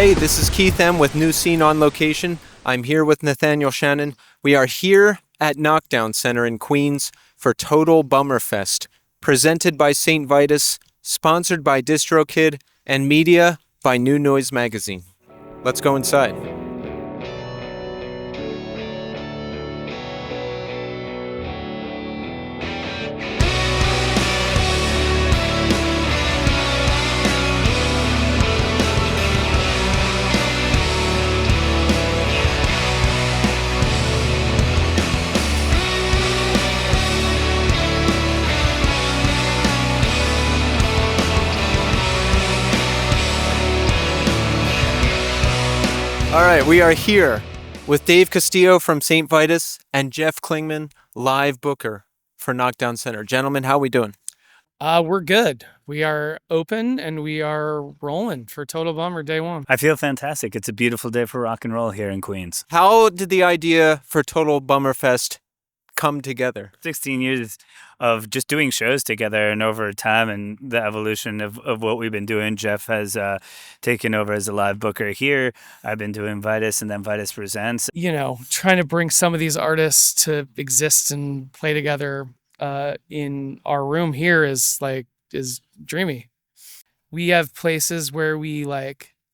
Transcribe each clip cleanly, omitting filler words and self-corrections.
Hey, this is Keith M. with New Scene on Location. I'm here with Nathaniel Shannon. We are here at Knockdown Center in Queens for Total Bummer Fest, presented by Saint Vitus, sponsored by DistroKid, and media by New Noise Magazine. Let's go inside. All right, we are here with Dave Castillo from Saint Vitus and Jeff Klingman, live booker for Knockdown Center. Gentlemen, how are we doing? We're good. We are open and we are rolling for Total Bummer day one. I feel fantastic. It's a beautiful day for rock and roll here in Queens. How did the idea for Total Bummer Fest come together? 16 years of just doing shows together, and over time and the evolution of what we've been doing. Jeff has taken over as a live booker here. I've been doing Vitus and then Vitus Presents. You know, trying to bring some of these artists to exist and play together in our room here is dreamy. We have places where we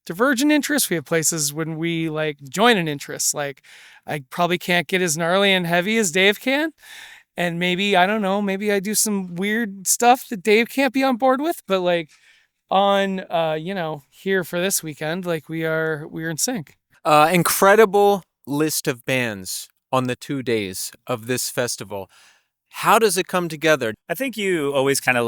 diverge in interests. We have places when we join in interests. I probably can't get as gnarly and heavy as Dave can. And maybe, I don't know, maybe I do some weird stuff that Dave can't be on board with. But here for this weekend, we're in sync. Incredible list of bands on the 2 days of this festival. How does it come together? I think you always kind of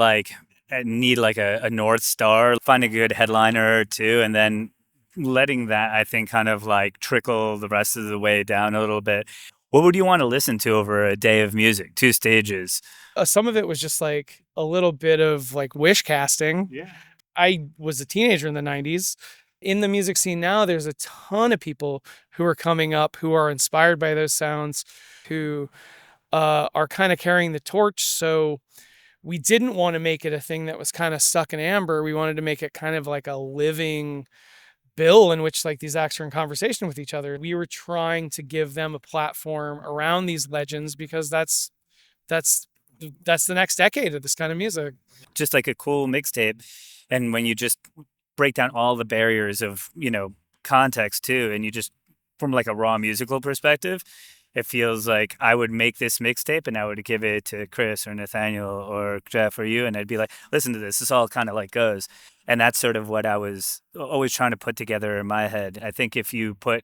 need a North Star, find a good headliner or two, and then letting that, I think, kind of trickle the rest of the way down a little bit. What would you want to listen to over a day of music, 2 stages? Some of it was just a little bit of wish casting. Yeah. I was a teenager in the 90s. In the music scene now, there's a ton of people who are coming up, who are inspired by those sounds, who are kind of carrying the torch. So we didn't want to make it a thing that was kind of stuck in amber. We wanted to make it kind of like a living bill in which these acts are in conversation with each other. We were trying to give them a platform around these legends because that's the next decade of this kind of music. Just a cool mixtape. And when you just break down all the barriers of, context too, and you just, from a raw musical perspective, it feels like I would make this mixtape and I would give it to Chris or Nathaniel or Jeff or you, and I'd be like, listen to this. This all kind of goes. And that's sort of what I was always trying to put together in my head. I think if you put,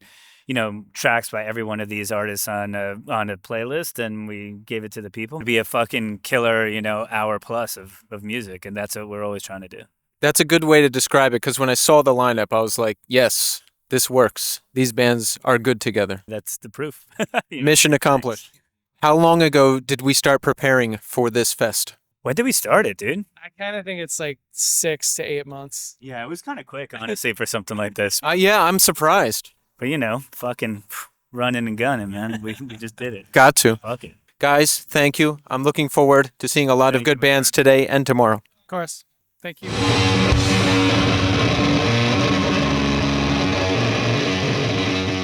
tracks by every one of these artists on a playlist and we gave it to the people, it'd be a fucking killer, hour plus of music. And that's what we're always trying to do. That's a good way to describe it, because when I saw the lineup, I was like, yes, this works. These bands are good together. That's the proof. Mission accomplished. Nice. How long ago did we start preparing for this fest? When did we start it, dude? I kind of think it's 6 to 8 months. Yeah, it was kind of quick, honestly, for something like this. Yeah, I'm surprised. But, fucking running and gunning, man. We just did it. Got to. Fuck it. Guys, thank you. I'm looking forward to seeing a lot of good bands today and tomorrow. Of course. Thank you.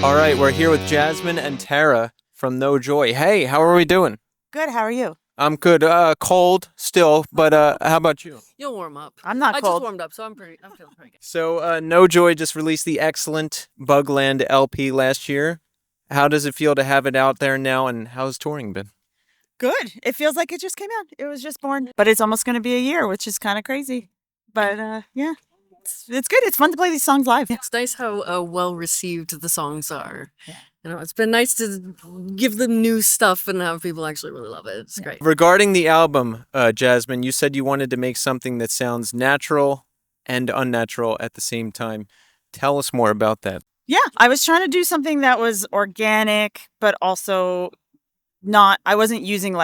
All right, we're here with Jasmine and Tara from No Joy. Hey, how are we doing? Good, how are you? I'm good. Cold still, but how about you? You'll warm up. I'm not I cold. just warmed up, so I'm feeling pretty good. So No Joy just released the excellent Bugland LP last year. How does it feel to have it out there now, and how's touring been? Good. It feels like it just came out. It was just born. But it's almost going to be a year, which is kind of crazy. But yeah, it's good. It's fun to play these songs live. It's nice how well received the songs are. Yeah. It's been nice to give them new stuff and have people actually really love it. It's great. Regarding the album, Jasmine, you said you wanted to make something that sounds natural and unnatural at the same time. Tell us more about that. Yeah, I was trying to do something that was organic, but also I wasn't using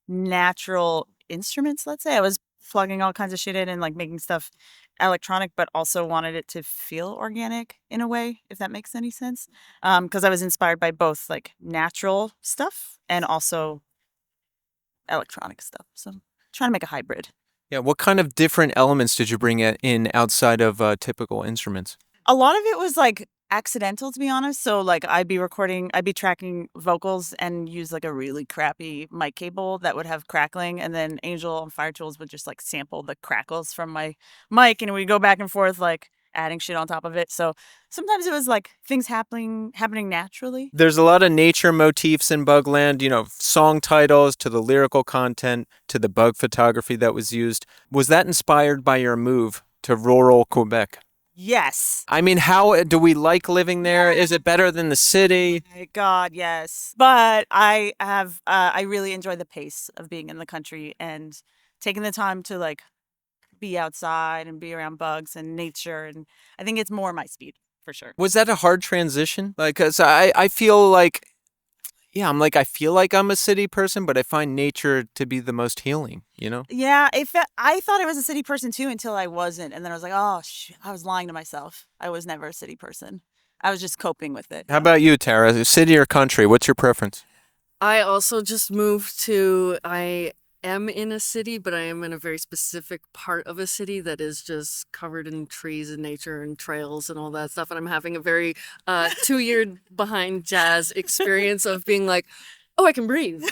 natural instruments, let's say. I was plugging all kinds of shit in and making stuff electronic, but also wanted it to feel organic in a way, if that makes any sense. Because I was inspired by both natural stuff and also electronic stuff. So trying to make a hybrid. Yeah, what kind of different elements did you bring in outside of typical instruments? A lot of it was like accidental, to be honest. So like I'd be tracking vocals and use like a really crappy mic cable that would have crackling, and then Angel on Fire Tools would just like sample the crackles from my mic, and we'd go back and forth like adding shit on top of it. So sometimes it was like things happening naturally. There's a lot of nature motifs in Bugland, you know, song titles to the lyrical content to the bug photography that was used. Was that inspired by your move to rural Quebec? Yes. I mean, how do we like living there? Is it better than the city? My God, yes. But I really enjoy the pace of being in the country and taking the time to like be outside and be around bugs and nature. And I think it's more my speed for sure. Was that a hard transition? Like, 'cause I feel like, yeah, I feel like I'm a city person, but I find nature to be the most healing, you know? Yeah, I thought I was a city person too until I wasn't. And then I was like, oh, I was lying to myself. I was never a city person. I was just coping with it. How about you, Tara? City or country? What's your preference? I also just moved to, I am in a city, but I am in a very specific part of a city that is just covered in trees and nature and trails and all that stuff. And I'm having a very 2-year behind jazz experience of being like, oh, I can breathe.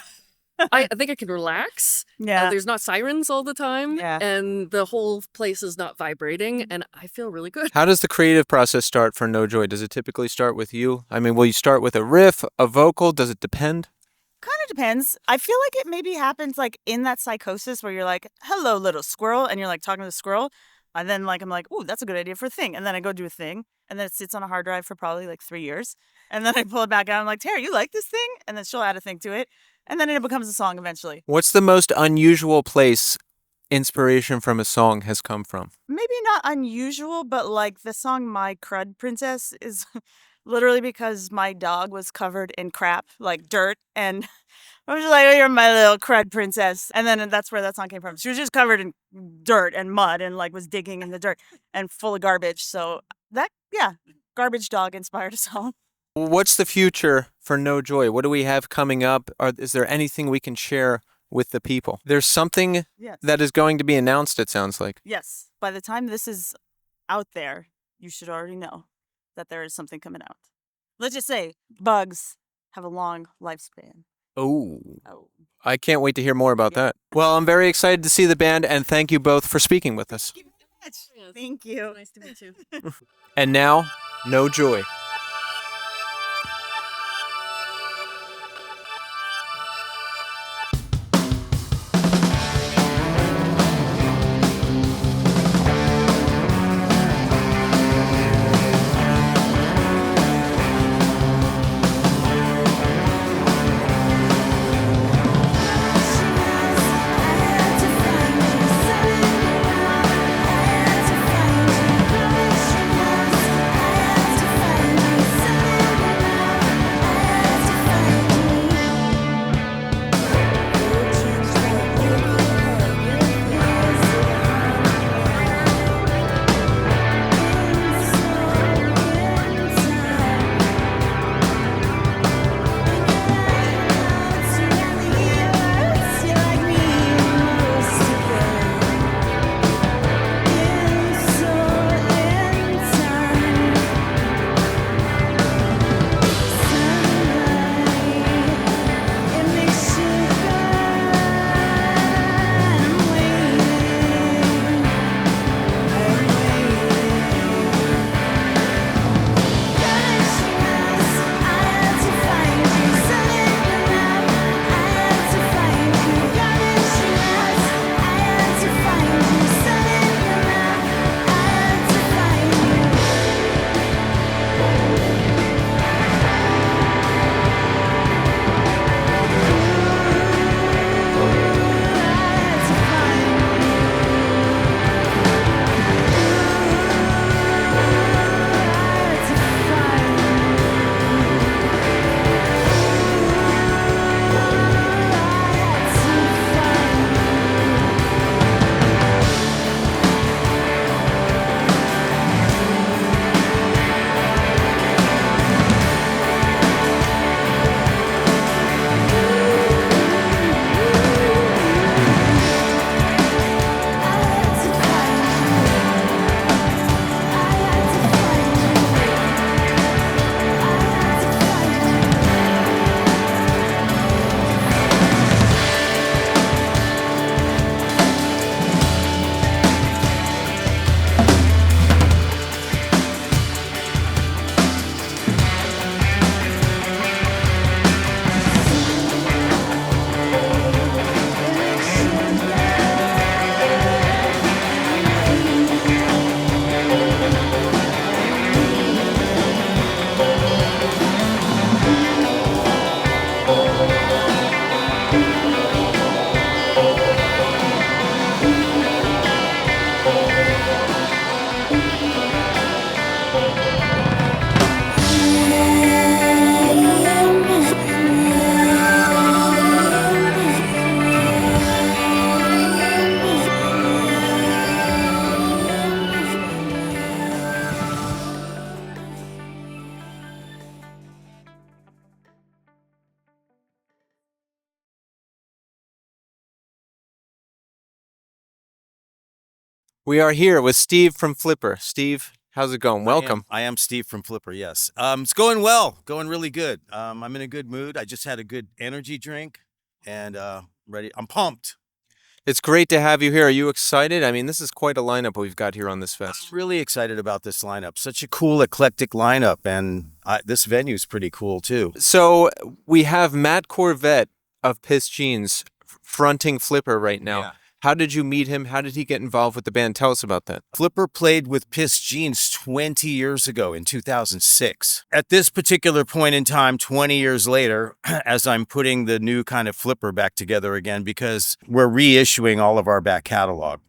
I think I can relax. Yeah. There's not sirens all the time. Yeah. And the whole place is not vibrating. And I feel really good. How does the creative process start for No Joy? Does it typically start with you? I mean, will you start with a riff, a vocal? Does it depend? Kind of depends. I feel like it maybe happens like in that psychosis where you're like, hello, little squirrel. And you're like talking to the squirrel. And then like, I'm like, ooh, that's a good idea for a thing. And then I go do a thing. And then it sits on a hard drive for probably like 3 years. And then I pull it back out. I'm like, Tara, you like this thing? And then she'll add a thing to it. And then it becomes a song eventually. What's the most unusual place inspiration from a song has come from? Maybe not unusual, but like the song My Crud Princess is literally because my dog was covered in crap, like dirt. And I was just like, oh, you're my little crud princess. And then that's where that song came from. She was just covered in dirt and mud and like was digging in the dirt and full of garbage. So that, yeah, garbage dog inspired a song. What's the future for No Joy? What do we have coming up? Is there anything we can share with the people? There's something Yes. that is going to be announced, it sounds like. Yes. By the time this is out there, you should already know that there is something coming out. Let's just say bugs have a long lifespan. Oh, Oh. I can't wait to hear more about that. Well, I'm very excited to see the band, and thank you both for speaking with us. Thank you. Nice to meet you. And now, No Joy. I had to find you. We are here with Steve from Flipper. Steve, how's it going? Welcome. I am Steve from Flipper, yes. It's going well, going really good. I'm in a good mood. I just had a good energy drink and ready. I'm pumped. It's great to have you here. Are you excited? I mean, this is quite a lineup we've got here on this fest. I'm really excited about this lineup. Such a cool, eclectic lineup, and this venue's pretty cool, too. So we have Matt Corvette of Piss Jeans fronting Flipper right now. Yeah. How did you meet him? How did he get involved with the band? Tell us about that. Flipper played with Piss Jeans 20 years ago in 2006. At this particular point in time, 20 years later, as I'm putting the new kind of Flipper back together again, because we're reissuing all of our back catalog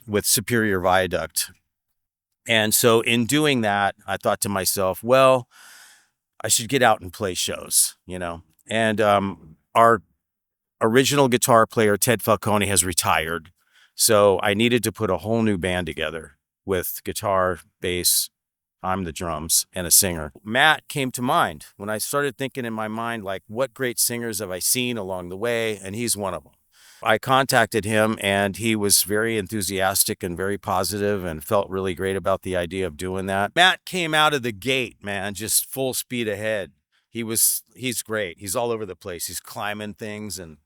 with Superior Viaduct. And so in doing that, I thought to myself, well, I should get out and play shows, you know? And our original guitar player, Ted Falcone, has retired. So I needed to put a whole new band together with guitar, bass, I'm the drums, and a singer. Matt came to mind when I started thinking in my mind, like, what great singers have I seen along the way? And he's one of them. I contacted him and he was very enthusiastic and very positive and felt really great about the idea of doing that. Matt came out of the gate, man, just full speed ahead. He's great. He's all over the place. He's climbing things and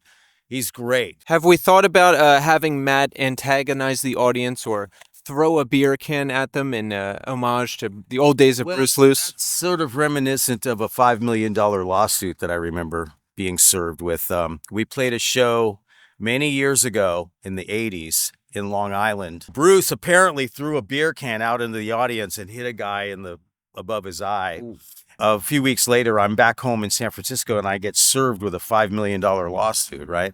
he's great. Have we thought about having Matt antagonize the audience or throw a beer can at them in homage to the old days of Bruce Luce? That's sort of reminiscent of a $5 million lawsuit that I remember being served with. We played a show many years ago in the 80s in Long Island. Bruce apparently threw a beer can out into the audience and hit a guy above his eye. Ooh. A few weeks later, I'm back home in San Francisco and I get served with a $5 million lawsuit, right?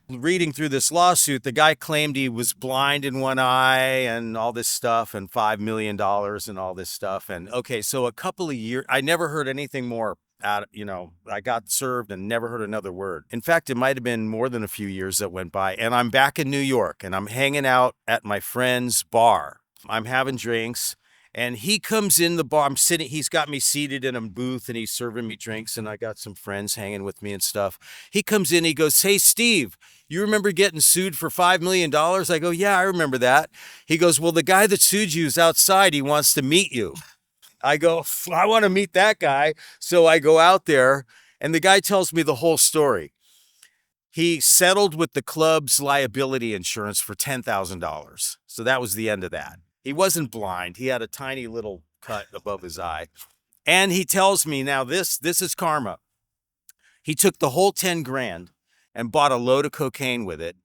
Reading through this lawsuit, the guy claimed he was blind in one eye and all this stuff and $5 million and all this stuff. And okay, so a couple of years, I never heard anything more. I got served and never heard another word. In fact, it might have been more than a few years that went by. And I'm back in New York and I'm hanging out at my friend's bar. I'm having drinks. And he comes in the bar. He's got me seated in a booth and he's serving me drinks and I got some friends hanging with me and stuff. He comes in, he goes, "Hey, Steve, you remember getting sued for $5 million? I go, "Yeah, I remember that." He goes, "Well, the guy that sued you is outside. He wants to meet you." I go, "I want to meet that guy." So I go out there and the guy tells me the whole story. He settled with the club's liability insurance for $10,000. So that was the end of that. He wasn't blind. He had a tiny little cut above his eye. And he tells me now this is karma. He took the whole 10 grand and bought a load of cocaine with it,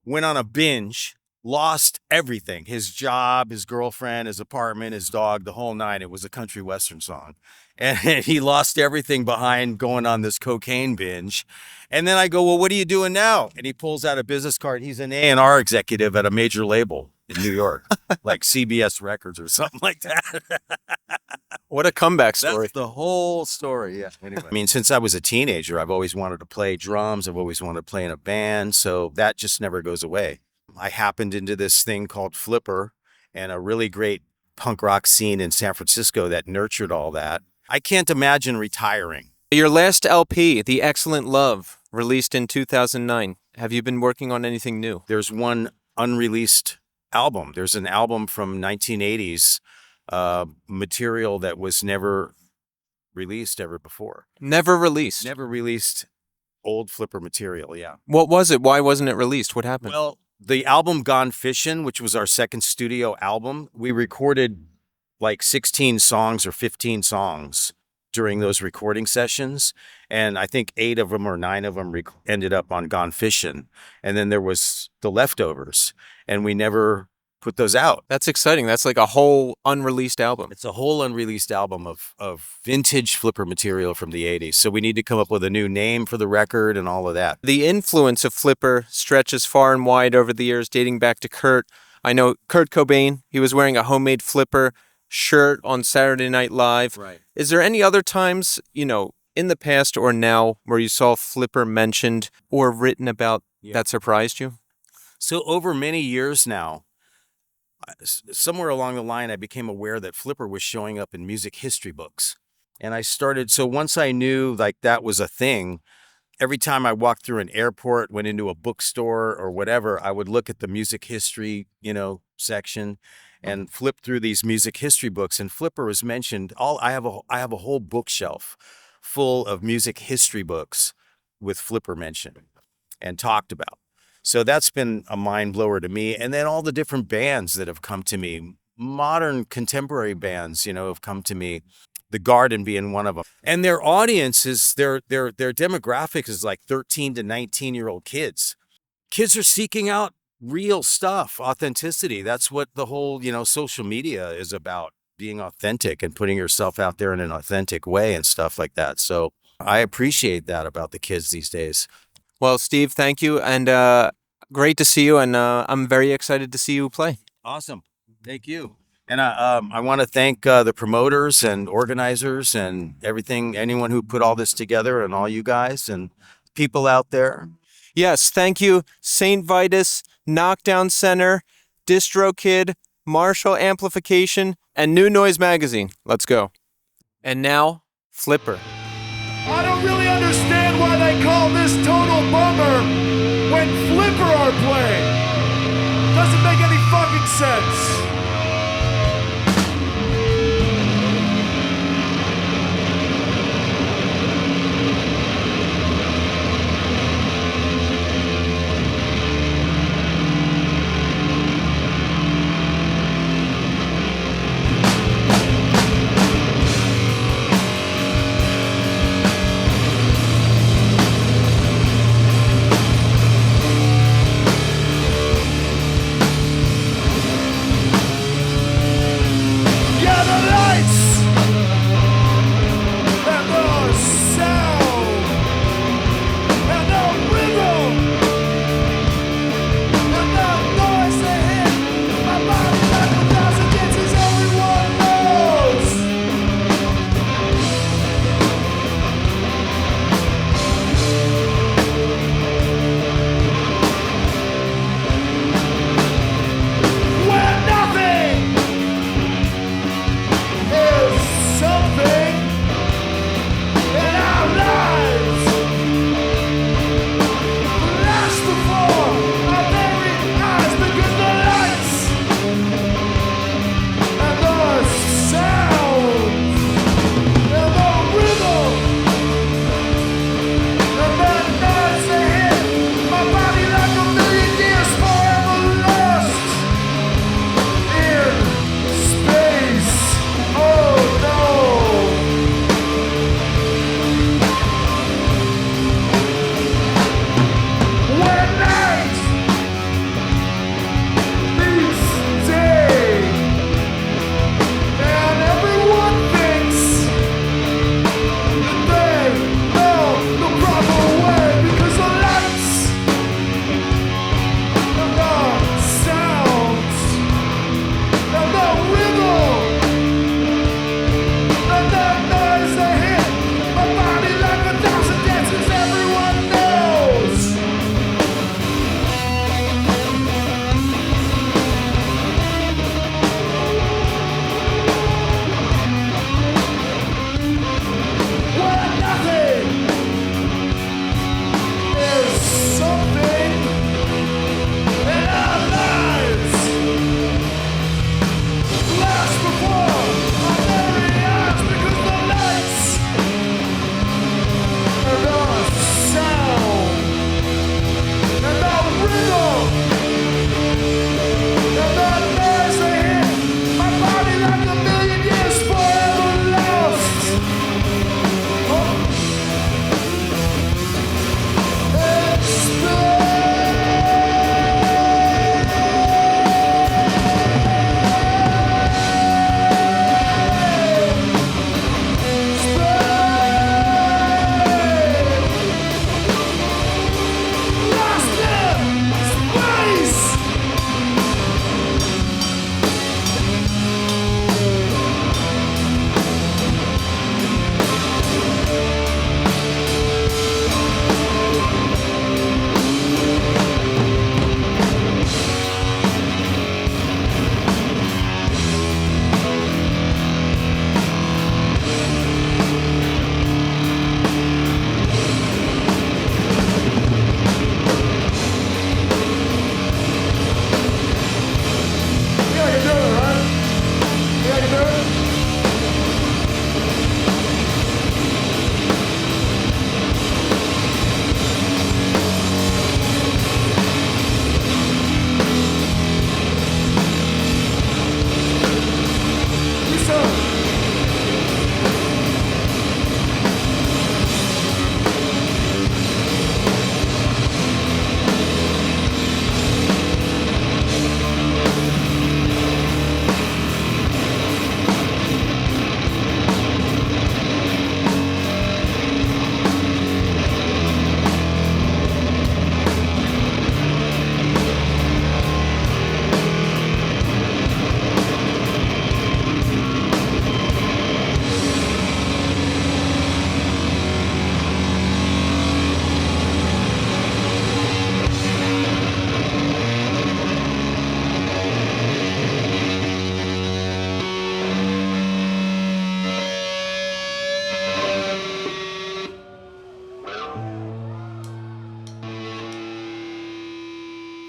went on a binge, lost everything, his job, his girlfriend, his apartment, his dog, the whole nine. It was a country western song. And he lost everything behind going on this cocaine binge. And then I go, "Well, what are you doing now?" And he pulls out a business card. He's an A&R executive at a major label in New York, like CBS Records or something like that. What a comeback story. That's the whole story, yeah. Anyway, I mean, since I was a teenager, I've always wanted to play drums. I've always wanted to play in a band, so that just never goes away. I happened into this thing called Flipper and a really great punk rock scene in San Francisco that nurtured all that. I can't imagine retiring. Your last LP, The Excellent Love, released in 2009. Have you been working on anything new? There's one unreleased album. There's an album from 1980s material that was never released ever before. Never released? Never released old Flipper material, yeah. What was it? Why wasn't it released? What happened? Well, the album Gone Fishin', which was our second studio album, we recorded like 16 songs or 15 songs during those recording sessions. And I think 8 of them or 9 of them ended up on Gone Fishin'. And then there was the leftovers. And we never put those out. That's exciting. That's like a whole unreleased album. It's a whole unreleased album of vintage Flipper material from the 80s. So we need to come up with a new name for the record and all of that. The influence of Flipper stretches far and wide over the years, dating back to Kurt. I know Kurt Cobain, he was wearing a homemade Flipper shirt on Saturday Night Live. Right. Is there any other times, in the past or now, where you saw Flipper mentioned or written about that surprised you? So over many years now, somewhere along the line, I became aware that Flipper was showing up in music history books. And so once I knew like that was a thing, every time I walked through an airport, went into a bookstore or whatever, I would look at the music history, section and flip through these music history books. And Flipper was mentioned. I have a whole bookshelf full of music history books with Flipper mentioned and talked about. So that's been a mind blower to me. And then all the different bands that have come to me, modern contemporary bands, have come to me. The Garden being one of them. And their audience is their demographic is like 13 to 19-year-old kids. Kids are seeking out real stuff, authenticity. That's what the whole, social media is about, being authentic and putting yourself out there in an authentic way and stuff like that. So I appreciate that about the kids these days. Well, Steve, thank you. And great to see you. And I'm very excited to see you play. Awesome. Thank you. And I want to thank the promoters and organizers and anyone who put all this together, and all you guys and people out there. Yes, thank you, Saint Vitus, Knockdown Center, DistroKid, Marshall Amplification, and New Noise Magazine. Let's go. And now, Flipper. I don't really understand why they call this Total Bummer when Flipper are playing. Doesn't make any fucking sense.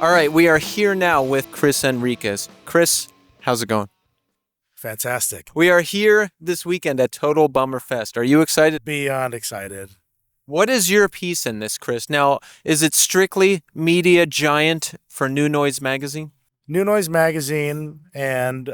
All right, we are here now with Chris Enriquez. Chris, how's it going? Fantastic. We are here this weekend at Total Bummer Fest. Are you excited? Beyond excited. What is your piece in this, Chris? Now, is it strictly media giant for New Noise Magazine? New Noise Magazine and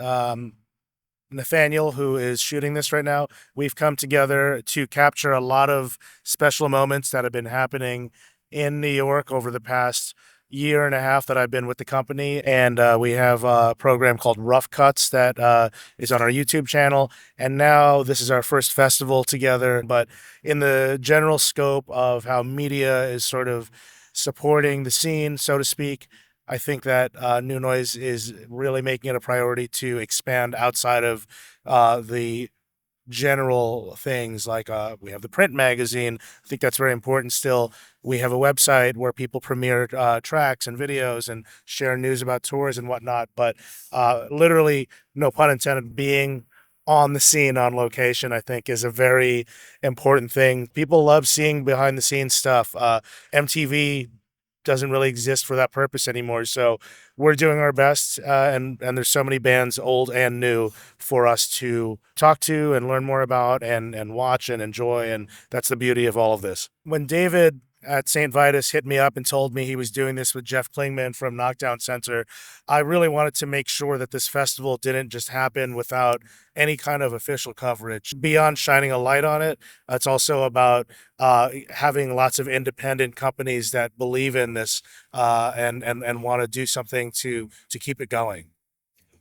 Nathaniel, who is shooting this right now, we've come together to capture a lot of special moments that have been happening in New York over the past year and a half that I've been with the company. And we have a program called Rough Cuts that is on our YouTube channel. And now this is our first festival together. But in the general scope of how media is sort of supporting the scene, so to speak, I think that New Noise is really making it a priority to expand outside of the general things like we have the print magazine. I think that's very important still. We have a website where people premiere tracks and videos and share news about tours and whatnot. But literally, no pun intended, being on the scene, on location, I think is a very important thing. People love seeing behind the scenes stuff. MTV doesn't really exist for that purpose anymore. So we're doing our best, and there's so many bands, old and new, for us to talk to and learn more about and watch and enjoy, and that's the beauty of all of this. When David at Saint Vitus hit me up and told me he was doing this with Jeff Klingman from Knockdown Center, I really wanted to make sure that this festival didn't just happen without any kind of official coverage. Beyond shining a light on it, it's also about having lots of independent companies that believe in this and want to do something to keep it going.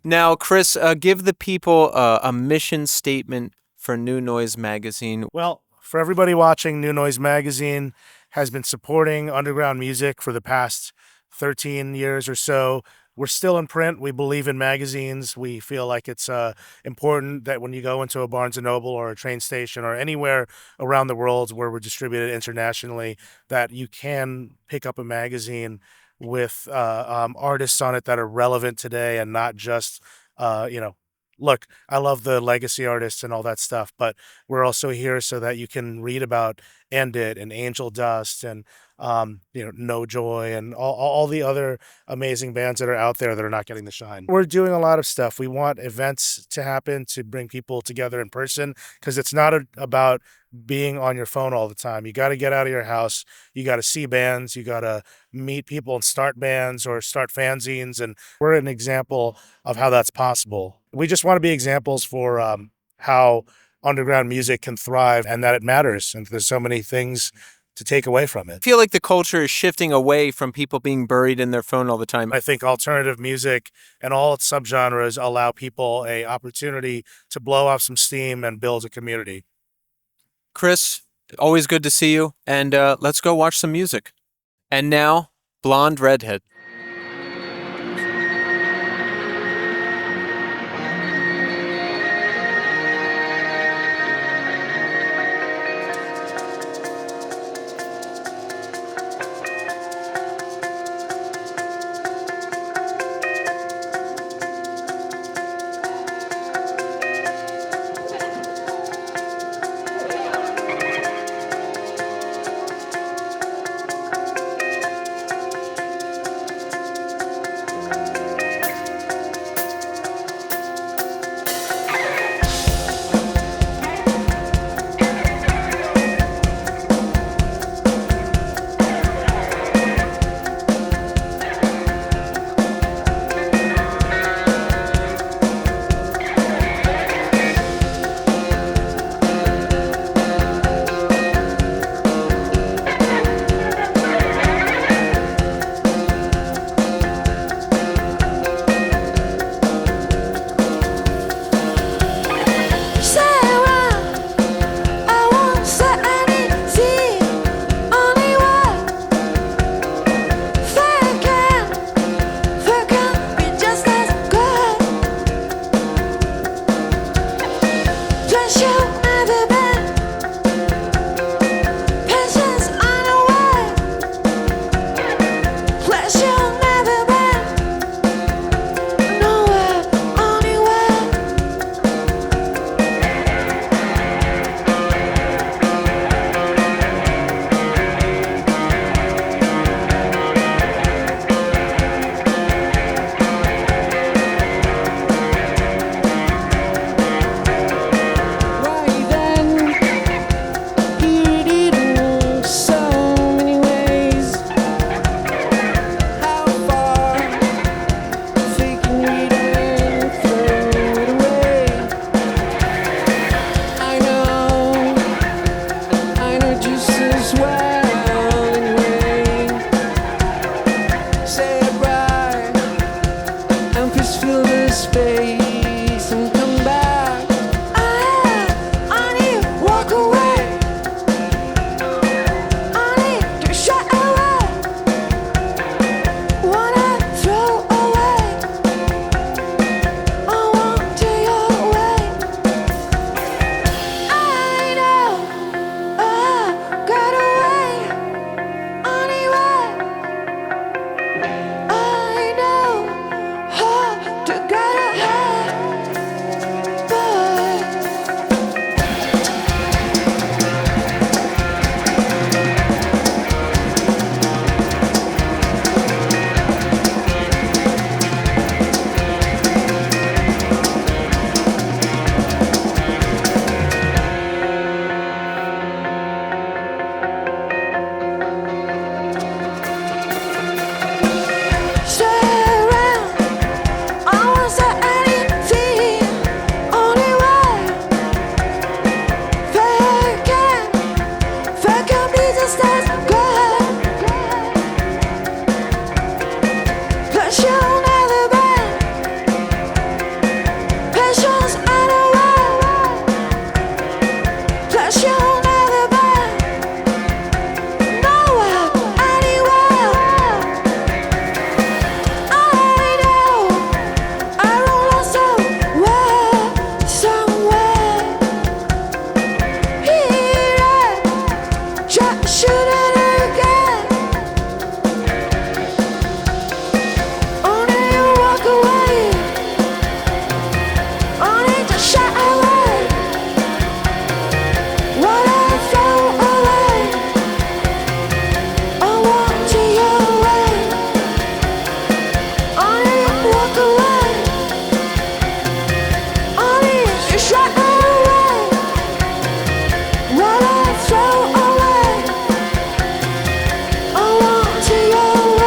Now, Chris, give the people a mission statement for New Noise Magazine. Well, for everybody watching, New Noise Magazine has been supporting underground music for the past 13 years or so. We're still in print. We believe in magazines. We feel like it's important that when you go into a Barnes & Noble or a train station or anywhere around the world where we're distributed internationally, that you can pick up a magazine with artists on it that are relevant today and not just, look, I love the legacy artists and all that stuff, but we're also here so that you can read about End It and Angel Dust and No Joy and all the other amazing bands that are out there that are not getting the shine. We're doing a lot of stuff. We want events to happen to bring people together in person because it's not about being on your phone all the time. You got to get out of your house. You got to see bands. You got to meet people and start bands or start fanzines. And we're an example of how that's possible. We just want to be examples for how underground music can thrive and that it matters. And there's so many things to take away from it. I feel like the culture is shifting away from people being buried in their phone all the time. I think alternative music and all its subgenres allow people an opportunity to blow off some steam and build a community. Chris, always good to see you, and let's go watch some music. And now, Blonde Redhead. and please fill the space and come back. I need to walk away. I need to shut away. Wanna throw away. I want to your way. I know I got away anyway. I know how to get ahead, but stay around. I won't say anything anyway. Fake can be just as good. But you'll never bend. Patience and a way. But you'll never bend. Nowhere, anywhere. I know I roll somewhere. Here, try to shoot it again. Only you walk away. Only to shut away. What I throw away. I want to your way. Only you walk away. Only to shut away. What I throw away. I want to your way.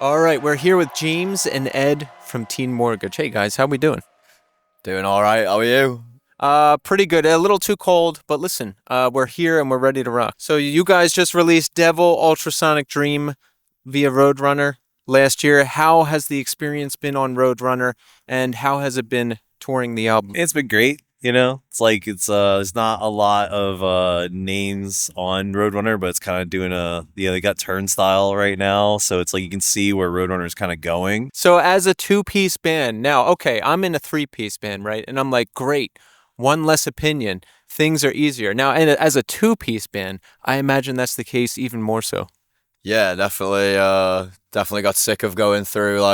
All right, we're here with James and Ed from Teen Mortgage. Hey guys, how we doing? Doing all right. How are you? Pretty good. A little too cold, but listen, we're here and we're ready to rock. So you guys just released Devil Ultrasonic Dream via Roadrunner last year. How has the experience been on Roadrunner, and how has it been touring the album? It's been great. You know, it's like there's not a lot of names on Roadrunner, but it's kind of doing they got Turnstile right now, so it's like you can see where Roadrunner is kind of going. So as a two-piece band, now, okay, I'm in a three-piece band, right? And I'm like, great, one less opinion, things are easier. Now, and as a two-piece band, I imagine that's the case even more so. Yeah, definitely. Definitely got sick of going through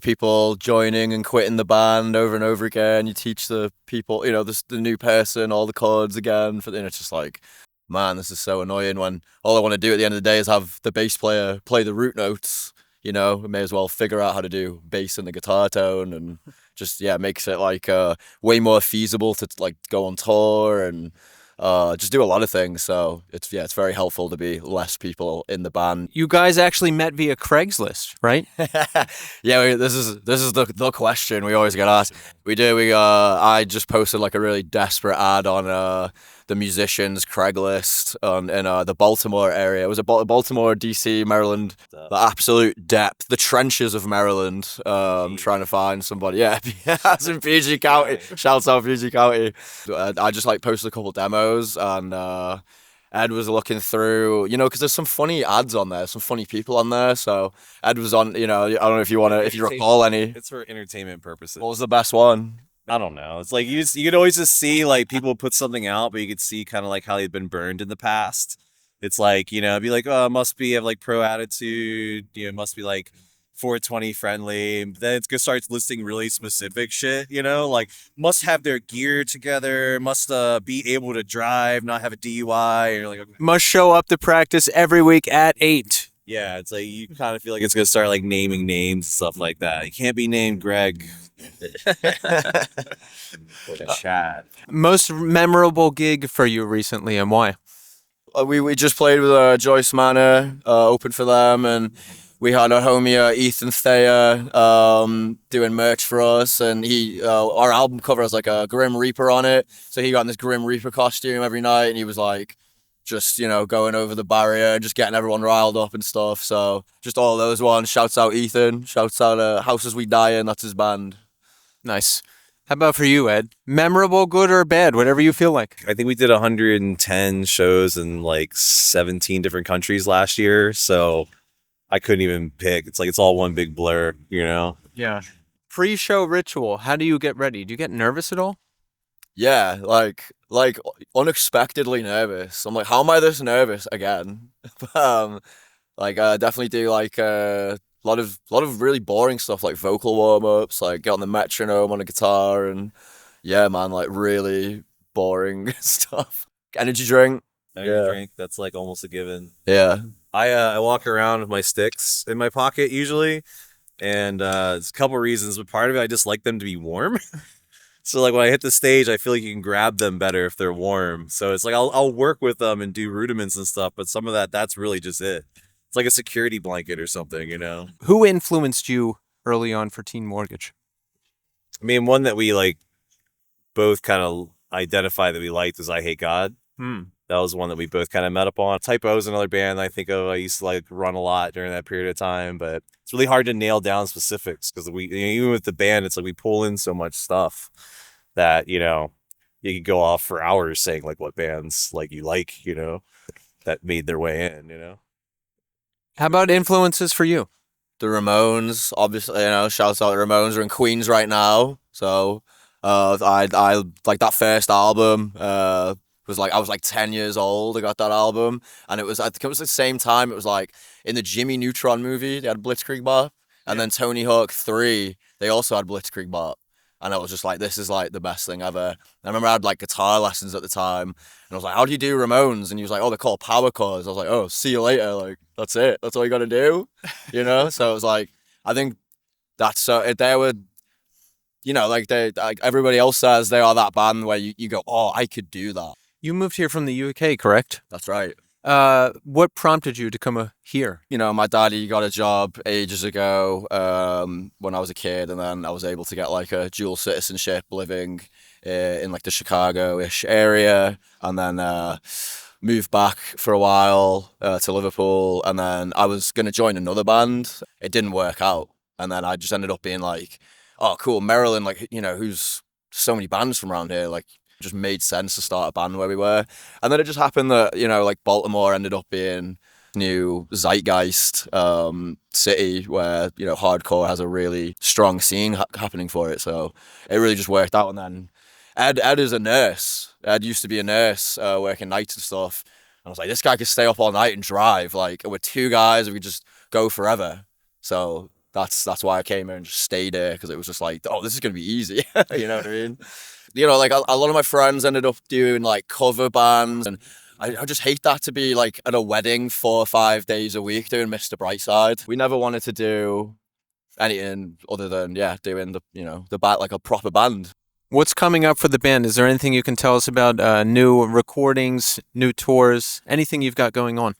people joining and quitting the band over and over again. You teach the people, the new person all the chords again. And it's just like, man, this is so annoying when all I want to do at the end of the day is have the bass player play the root notes. I may as well figure out how to do bass in the guitar tone, and just, yeah, it makes it way more feasible to go on tour and just do a lot of things. So it's very helpful to be less people in the band. You guys actually met via Craigslist, right? Yeah, this is the question we always get asked. We do. I just posted a really desperate ad on the musicians Craigslist in the Baltimore area. It was a Baltimore, DC, Maryland, the absolute depth, the trenches of Maryland. Trying to find somebody. Yeah, it's in PG County. Shouts out PG County. I just posted a couple demos, and Ed was looking through, because there's some funny ads on there, some funny people on there. So Ed was on, I don't know if you recall any. It's for entertainment purposes. What was the best one? I don't know. It's you could always just see people put something out, but you could see kind of how they've been burned in the past. It's like, it'd be like, oh, it must be have like pro attitude, it must be like 420 friendly. But then it's gonna start listing really specific shit, like must have their gear together, must be able to drive, not have a DUI, and you're like, okay. Must show up to practice every week at 8. Yeah, it's like you kind of feel like it's gonna start like naming names and stuff like that. You can't be named Greg. Or Chad. Most memorable gig for you recently, and why? We just played with Joyce Manor, opened for them, and we had our homie Ethan Thayer doing merch for us, and our album cover has like a Grim Reaper on it, so he got in this Grim Reaper costume every night, and he was like just going over the barrier and just getting everyone riled up and stuff. So just all those ones. Shouts out Ethan, shouts out Houses We Die In, that's his band. Nice. How about for you, Ed? Memorable, good or bad, whatever you feel like. I think we did 110 shows in like 17 different countries last year, so I couldn't even pick. It's like it's all one big blur, Yeah. Pre-show ritual. How do you get ready? Do you get nervous at all? Yeah, like unexpectedly nervous. I'm like, how am I this nervous again? Definitely do like a lot of really boring stuff like vocal warm-ups, like get on the metronome on a guitar, and yeah, man, like really boring stuff. Energy drink. Drink, that's like almost a given. Yeah. I walk around with my sticks in my pocket usually, and there's a couple reasons, but part of it I just like them to be warm. So like when I hit the stage, I feel like you can grab them better if they're warm. So it's like I'll work with them and do rudiments and stuff, but some of that's really just it. It's like a security blanket or something, Who influenced you early on for Teen Mortgage? I mean, one that we like both kind of identify that we liked was I Hate God. That was one that we both kind of met up on. Typo is another band I think of. I used to like run a lot during that period of time, but it's really hard to nail down specifics because we, even with the band, it's like we pull in so much stuff that, you could go off for hours saying like what bands like you like, that made their way in, How about influences for you? The Ramones, obviously, shouts out the Ramones are in Queens right now. So I like that first album. Was like I was like 10 years old. I got that album, and I think it was the same time. It was like in the Jimmy Neutron movie, they had Blitzkrieg Bop, and then Tony Hawk 3, they also had Blitzkrieg Bop, and I was just like, this is like the best thing ever. And I remember I had like guitar lessons at the time, and I was like, how do you do Ramones? And he was like, oh, they're called power chords. I was like, oh, see you later. Like that's it. That's all you got to do, So it was like, I think that's so they were. Like everybody else says they are that band where you go, oh, I could do that. You moved here from the UK, correct? That's right. What prompted you to come here? My daddy got a job ages ago when I was a kid, and then I was able to get like a dual citizenship living in like the Chicago-ish area, and then moved back for a while to Liverpool, and then I was going to join another band. It didn't work out, and then I just ended up being like, oh, cool, Maryland, like, who's so many bands from around here, like, just made sense to start a band where we were. And then it just happened that, like Baltimore ended up being new zeitgeist city where, hardcore has a really strong scene happening for it. So it really just worked out. And then Ed is a nurse. Ed used to be a nurse working nights and stuff. And I was like, this guy could stay up all night and drive. Like, we're two guys, we could just go forever. So that's why I came here and just stayed there, because it was just like, oh, this is going to be easy. You know what I mean? Like a lot of my friends ended up doing like cover bands, and I just hate that, to be like at a wedding 4 or 5 days a week doing Mr. Brightside. We never wanted to do anything other than doing the like a proper band. What's coming up for the band? Is there anything you can tell us about new recordings, new tours, anything you've got going on?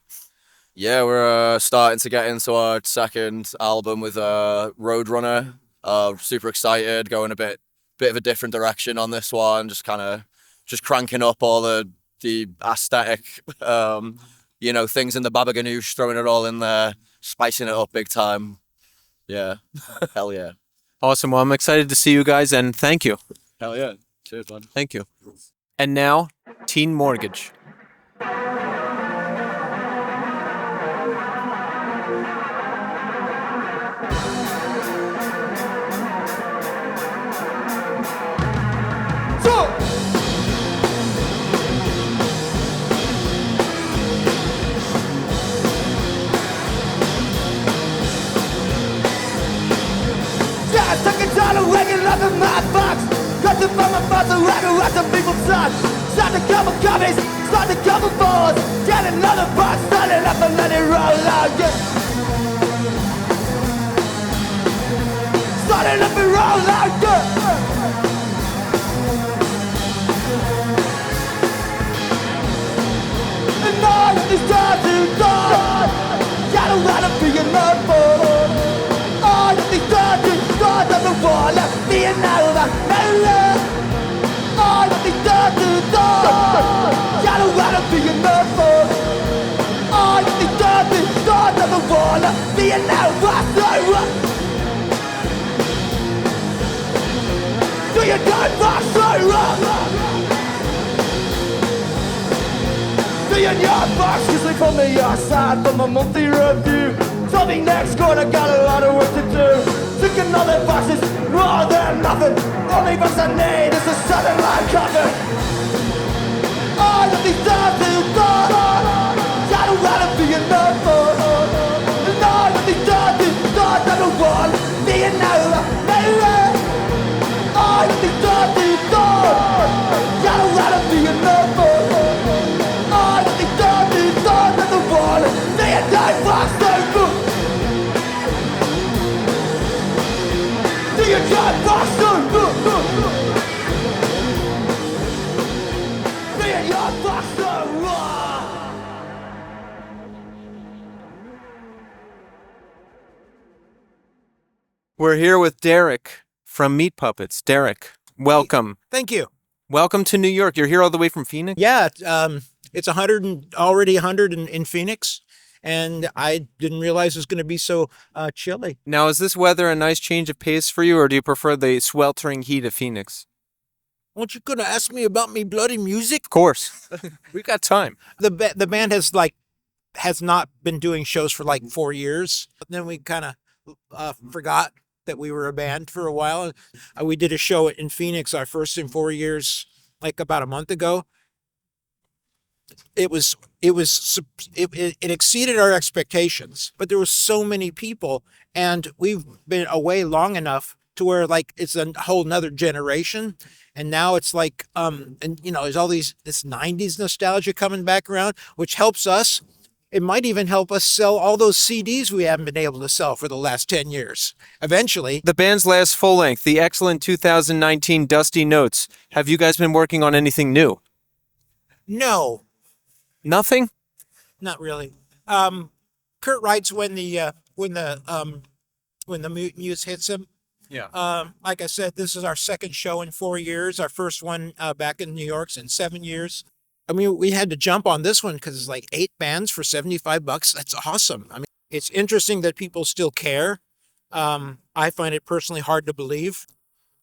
Yeah, we're starting to get into our second album with Roadrunner. Super excited, going a bit of a different direction on this one, just cranking up all the aesthetic things in the baba ganoush, throwing it all in there, spicing it up big time. Yeah. Hell yeah. Awesome. Well, I'm excited to see you guys, and thank you. Hell yeah. Cheers, man. Thank you. And now, Teen Mortgage. Gotta wake it up in my box. Got to find my thoughts so I can watch the people talk. Start to cover copies, start to cover boards. Get another box, start it up and let it roll out. Yeah. Start it up and roll out. Yeah. And all of these times you thought, I don't wanna be a number. All of these times you thought I don't wanna be another. All of these times you thought, I don't wanna be a number. All of these times you thought I don't wanna be another. Do you die for so wrong? Do you your box? Usually from the outside, from a monthly review. Tell me next quarter, got a lot of work to do. Ticking all their boxes, more than nothing. Only box I need is a sudden line cover. All of these times you thought, I don't wanna be a number. And all of these times you thought, I don't wanna be another. All of these times you thought, I don't wanna be a number. All of these times you thought, I don't wanna be a number. Do you drive faster? Do you drive faster? We're here with Derek from Meat Puppets. Derek, welcome. Thank you. Welcome to New York. You're here all the way from Phoenix? Yeah, it's 100 and already 100 in Phoenix, and I didn't realize it was going to be so chilly. Now, is this weather a nice change of pace for you, or do you prefer the sweltering heat of Phoenix? Aren't you going to ask me about me bloody music? Of course. We've got time. The band has not been doing shows for like 4 years. Then we kind of forgot that we were a band for a while. We did a show in Phoenix, our first in 4 years, like about a month ago. It exceeded our expectations, but there were so many people, and we've been away long enough to where like it's a whole nother generation. And now it's like, and you know, there's all this 90s nostalgia coming back around, which helps us. It might even help us sell all those CDs we haven't been able to sell for the last 10 years. Eventually. The band's last full length, the excellent 2019 Dusty Notes. Have you guys been working on anything new? No. Nothing? Not really. Kurt writes when the muse hits him. Yeah. Like I said, this is our second show in 4 years. Our first one back in New York's in 7 years. I mean, we had to jump on this one because it's like 8 bands for $75. That's awesome. I mean, it's interesting that people still care. I find it personally hard to believe,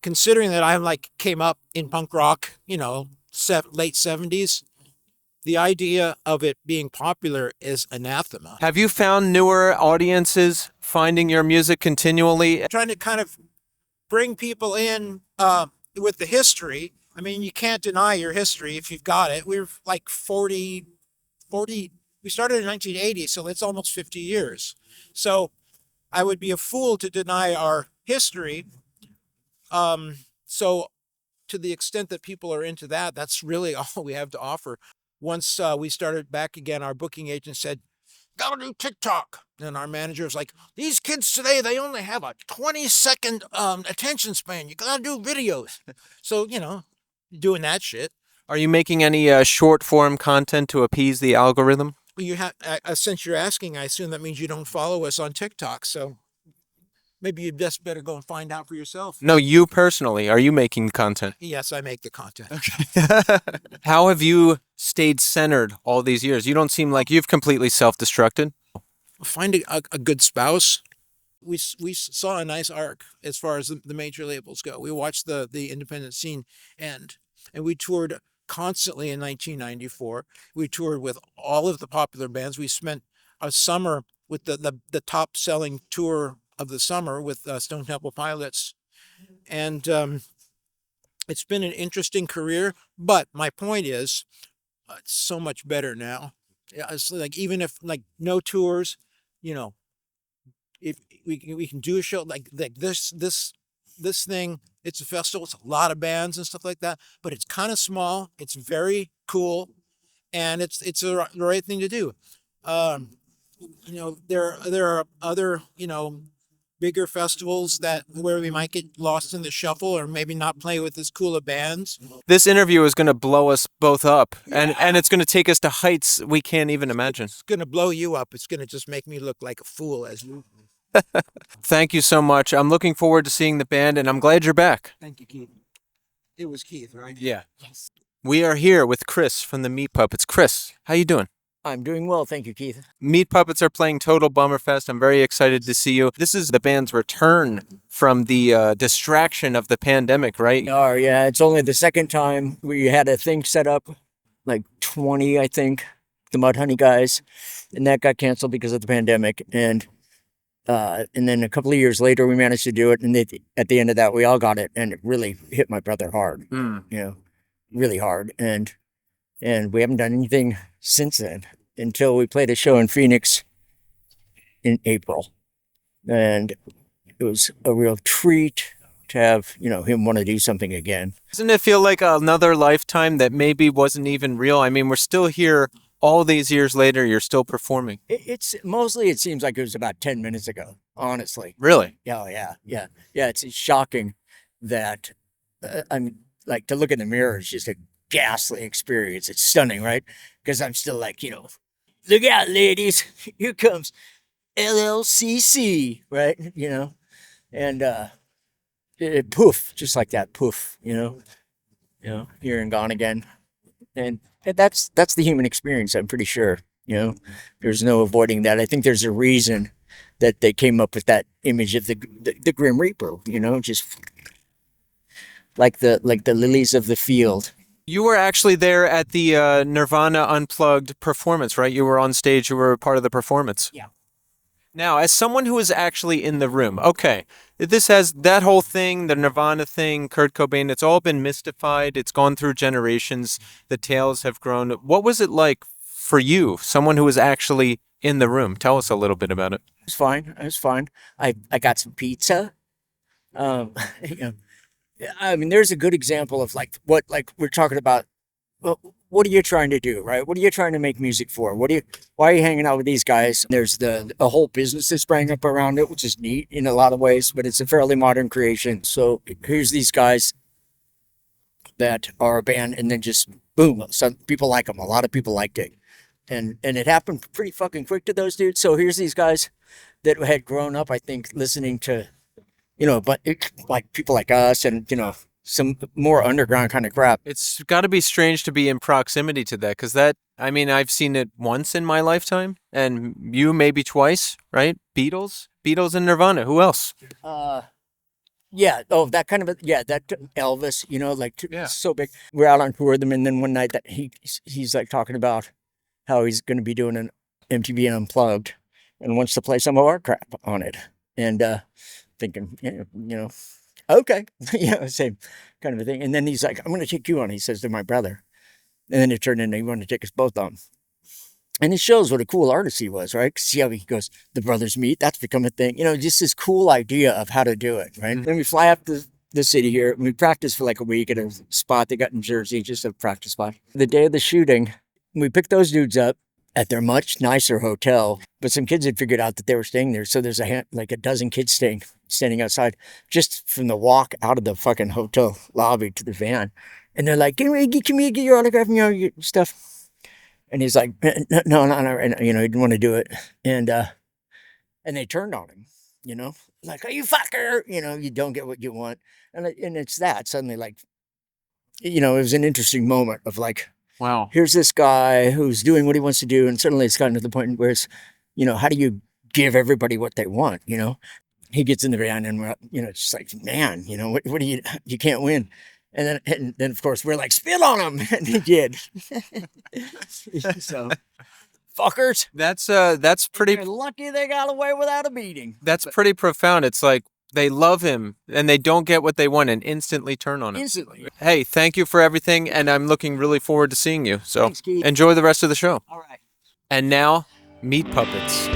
considering that I came up in punk rock, you know, late 70s. The idea of it being popular is anathema. Have you found newer audiences finding your music continually? Trying to kind of bring people in with the history. I mean, you can't deny your history if you've got it. We're like 40, we started in 1980, so it's almost 50 years. So I would be a fool to deny our history. So to the extent that people are into that, that's really all we have to offer. Once we started back again, our booking agent said, gotta do TikTok. And our manager was like, these kids today, they only have a 20-second attention span. You gotta do videos. So, you know, doing that shit. Are you making any short form content to appease the algorithm? Well, you have, since you're asking, I assume that means you don't follow us on TikTok. So maybe you just better go and find out for yourself. No, you personally. Are you making content? Yes, I make the content. Okay. How have you stayed centered all these years? You don't seem like you've completely self-destructed. Find a good spouse. We saw a nice arc as far as the major labels go. We watched the independent scene end, and we toured constantly in 1994. We toured with all of the popular bands. We spent a summer with the top selling tour of the summer with Stone Temple Pilots, and it's been an interesting career. But my point is, it's so much better now. It's like, even if like no tours, you know, if we can do a show like this this thing, it's a festival, it's a lot of bands and stuff like that, but it's kind of small. It's very cool, and it's the right thing to do. There are other, bigger festivals where we might get lost in the shuffle or maybe not play with as cool of bands. This interview is going to blow us both up, and it's going to take us to heights we can't even imagine. It's going to blow you up. It's going to just make me look like a fool as you. Thank you so much. I'm looking forward to seeing the band, and I'm glad you're back. Thank you, Keith. It was Keith, right? Yeah. Yes. We are here with Chris from the Meat Puppets. Chris, how you doing? I'm doing well, thank you, Keith. Meat Puppets are playing Total Bummerfest. I'm very excited to see you. This is the band's return from the distraction of the pandemic, right? Oh, yeah, it's only the second time. We had a thing set up, like 20, I think, the Mudhoney guys, and that got canceled because of the pandemic. And then a couple of years later, we managed to do it, and at the end of that, we all got it, and it really hit my brother hard, really hard. And we haven't done anything since then until we played a show in Phoenix in April. And it was a real treat to have, him want to do something again. Doesn't it feel like another lifetime that maybe wasn't even real? I mean, we're still here all these years later. You're still performing. It's mostly, it seems like it was about 10 minutes ago, honestly. Really? Yeah. It's shocking that, like, to look in the mirror is just a ghastly experience. It's stunning, right? Because I'm still like, look out, ladies, here comes LLCC, right? And poof, just like that, poof, here and gone again. And that's the human experience, I'm pretty sure. There's no avoiding that. I think there's a reason that they came up with that image of the Grim Reaper, just like the lilies of the field. You were actually there at the Nirvana Unplugged performance, right? You were on stage. You were a part of the performance. Yeah. Now, as someone who was actually in the room, okay, this has that whole thing, the Nirvana thing, Kurt Cobain, it's all been mystified. It's gone through generations. The tales have grown. What was it like for you, someone who was actually in the room? Tell us a little bit about it. It was fine. I got some pizza. I mean, there's a good example of what we're talking about. Well, what are you trying to do, right? What are you trying to make music for? Why are you hanging out with these guys? There's a whole business that sprang up around it, which is neat in a lot of ways, but it's a fairly modern creation. So here's these guys that are a band, and then just boom, some people like them. A lot of people liked it, and it happened pretty fucking quick to those dudes. So here's these guys that had grown up, I think, listening to, but like people like us and, some more underground kind of crap. It's got to be strange to be in proximity to that, because I've seen it once in my lifetime, and you maybe twice, right? Beatles and Nirvana. Who else? Yeah. Oh, that kind of that Elvis, so big. We're out on tour with him, and then one night that he's like talking about how he's going to be doing an MTV Unplugged and wants to play some of our crap on it, and thinking, okay, same kind of a thing. And then he's like, I'm going to take you on, he says to my brother. And then it turned into he wanted to take us both on. And it shows what a cool artist he was, right? See how he goes, the brothers meet, that's become a thing. Just this cool idea of how to do it, right? Mm-hmm. Then we fly up to the city here, and we practice for like a week at a spot they got in Jersey, just a practice spot. The day of the shooting, we picked those dudes up at their much nicer hotel, but some kids had figured out that they were staying there. So there's a dozen kids standing outside just from the walk out of the fucking hotel lobby to the van. And they're like, can we get your autograph and your stuff? And he's like, no, and, he didn't want to do it. And they turned on him, like, oh, you fucker, you don't get what you want. And it's that suddenly, like, it was an interesting moment of like, wow, here's this guy who's doing what he wants to do. And suddenly it's gotten to the point where it's, how do you give everybody what they want? He gets in the van and we're, it's just like, man, what do you can't win. And then of course we're like, spit on him. And he did. So fuckers. That's pretty. They're lucky they got away without a beating. That's pretty profound. It's like they love him and they don't get what they want and instantly turn on him. Instantly. Hey, thank you for everything. And I'm looking really forward to seeing you. So thanks, Keith. Enjoy the rest of the show. All right. And now, Meat Puppets.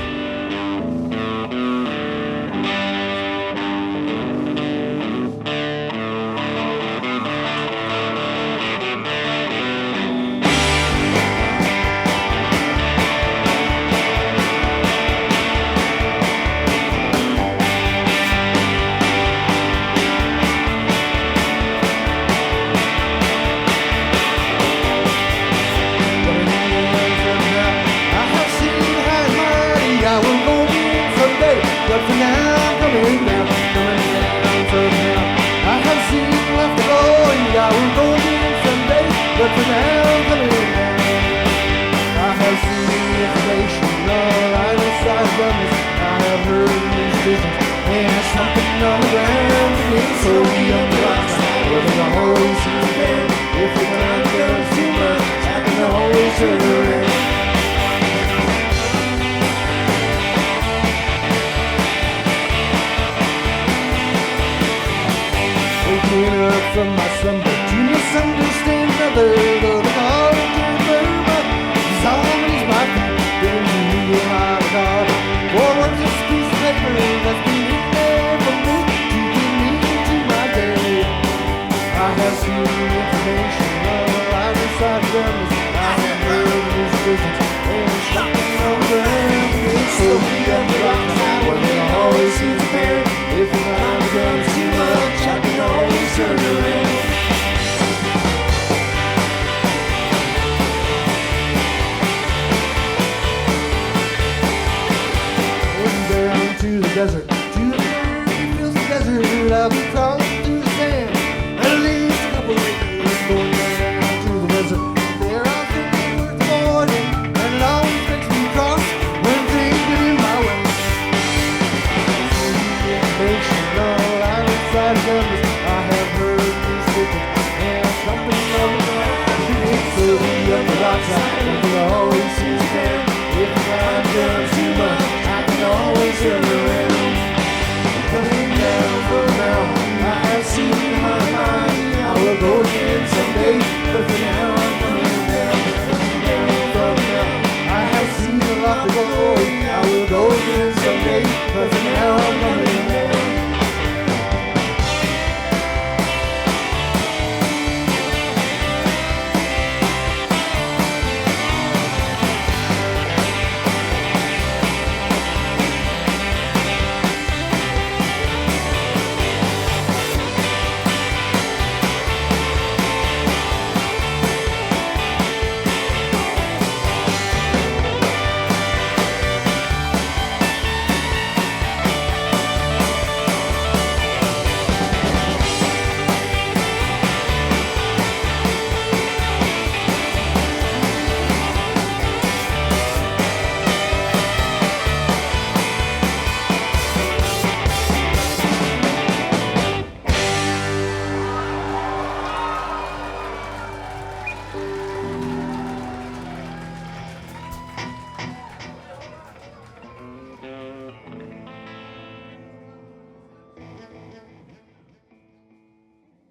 but for now I'm coming down from now. I have seen left to go, and I will go again someday, but for now I'm coming down. I have seen the information all right inside from this. I have heard these visions, and something on the ground beneath. So we on the outside, but I always see the band. If you're not doing too much, I can always turn around. Waking up from my slumber to misunderstand another. The hard to remember is always my feet. Getting to me a lot of God. For what's this piece of paper that's been in there for me to get me into my day. I have seen information all right inside the numbers. I have heard these visions and something on the ground. So we on the right side when they always see the pair. If the line becomes too much, I can always turn around. Going down to the desert, to the very feels the desert. I'll be crawling through the sand, at least a couple of days. Going down to the desert, there are things worth avoiding, and it always makes me cross when things get in my way. Information all out inside the numbers. I have heard these visions, and something on the ground beneath. So we on the right side, and we always see the stand. If the line comes too much, I can always turn around. Coming down for now, I have seen in my mind. I will go again someday, but for now I'm coming down. Down for now, I have seen a lot to go. I will go again someday, but for now I'm coming down.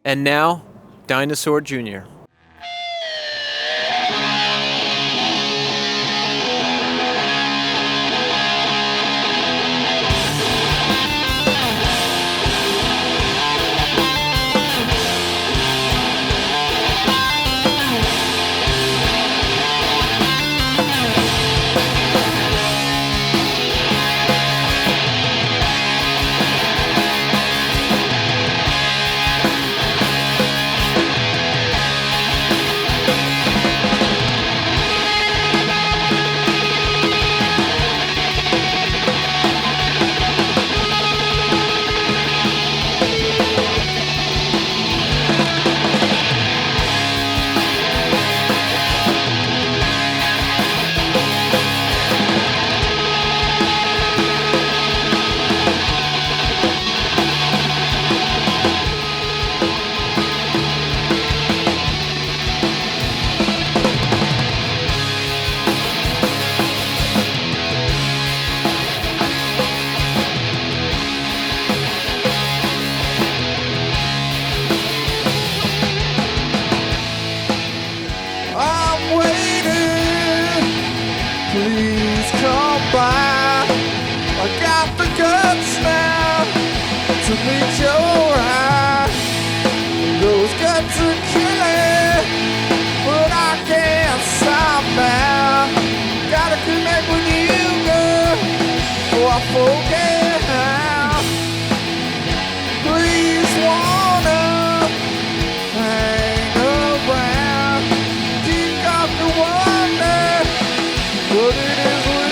And now, Dinosaur Jr. Please come by. I got the guts now to meet your eye. Those guts are killing, but I can't stop now. Gotta connect with you, girl, before I forget how. Please wanna hang around. Keep got to wonder what it is we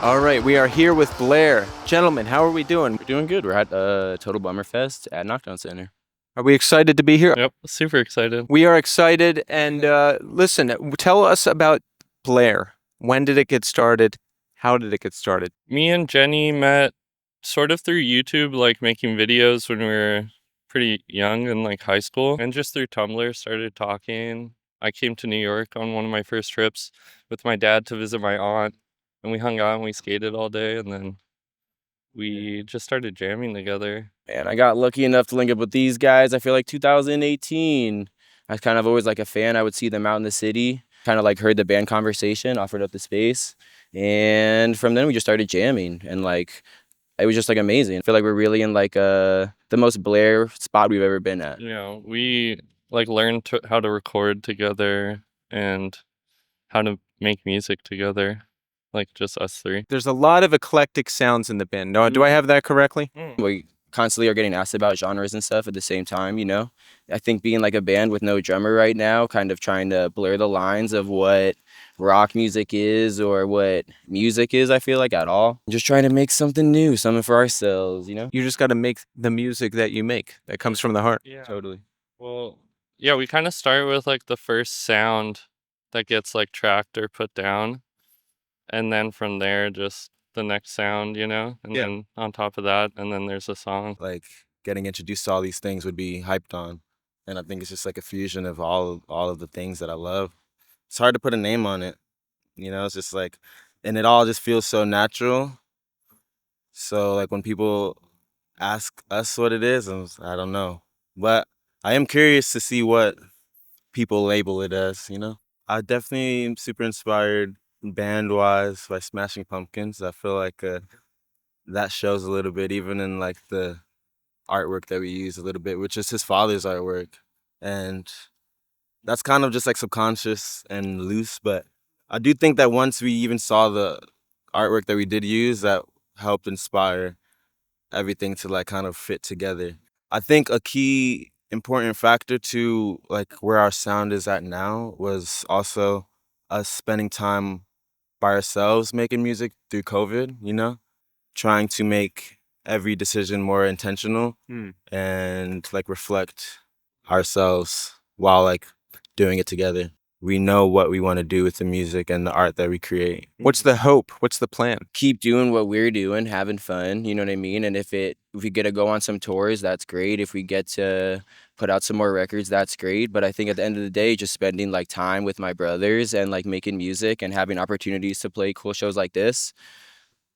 All right, we are here with Blair. Gentlemen, how are we doing? We're doing good. We're at Total Bummer Fest at Knockdown Center. Are we excited to be here? Yep, super excited. We are excited. And listen, tell us about Blair. When did it get started? How did it get started? Me and Jenny met sort of through YouTube, like making videos when we were pretty young in like high school, and just through Tumblr started talking. I came to New York on one of my first trips with my dad to visit my aunt, and we hung out and we skated all day, and then we just started jamming together. And I got lucky enough to link up with these guys. I feel like 2018. I was kind of always like a fan. I would see them out in the city, kind of like heard the band conversation, offered up the space. And from then we just started jamming, and like it was just like amazing. I feel like we're really in like the most Blair spot we've ever been at. You know, we like learned how to record together and how to make music together, like just us three. There's a lot of eclectic sounds in the band. No, do I have that correctly? We constantly are getting asked about genres and stuff at the same time, you know? I think being like a band with no drummer right now, kind of trying to blur the lines of what rock music is or what music is, I feel like, at all. Just trying to make something new, something for ourselves, you know? You just got to make the music that you make, that comes from the heart. Yeah. Totally. Well, yeah, we kind of start with like the first sound that gets like tracked or put down. And then from there, just the next sound, you know? And then on top of that, and then there's a song. Like getting introduced to all these things would be hyped on. And I think it's just like a fusion of all of the things that I love. It's hard to put a name on it. You know, it's just like, and it all just feels so natural. So like when people ask us what it is, I don't know. But I am curious to see what people label it as, you know? I definitely am super inspired band-wise by Smashing Pumpkins. I feel like that shows a little bit, even in like the artwork that we use a little bit, which is his father's artwork. And that's kind of just like subconscious and loose, but I do think that once we even saw the artwork that we did use, that helped inspire everything to like kind of fit together. I think a key important factor to like where our sound is at now was also us spending time by ourselves making music through COVID, you know, trying to make every decision more intentional and like reflect ourselves while like doing it together. We know what we want to do with the music and the art that we create. What's the hope? What's the plan? Keep doing what we're doing, having fun, you know what I mean? And if we get to go on some tours, that's great. If we get to put out some more records, that's great. But I think at the end of the day, just spending like time with my brothers and like making music and having opportunities to play cool shows like this,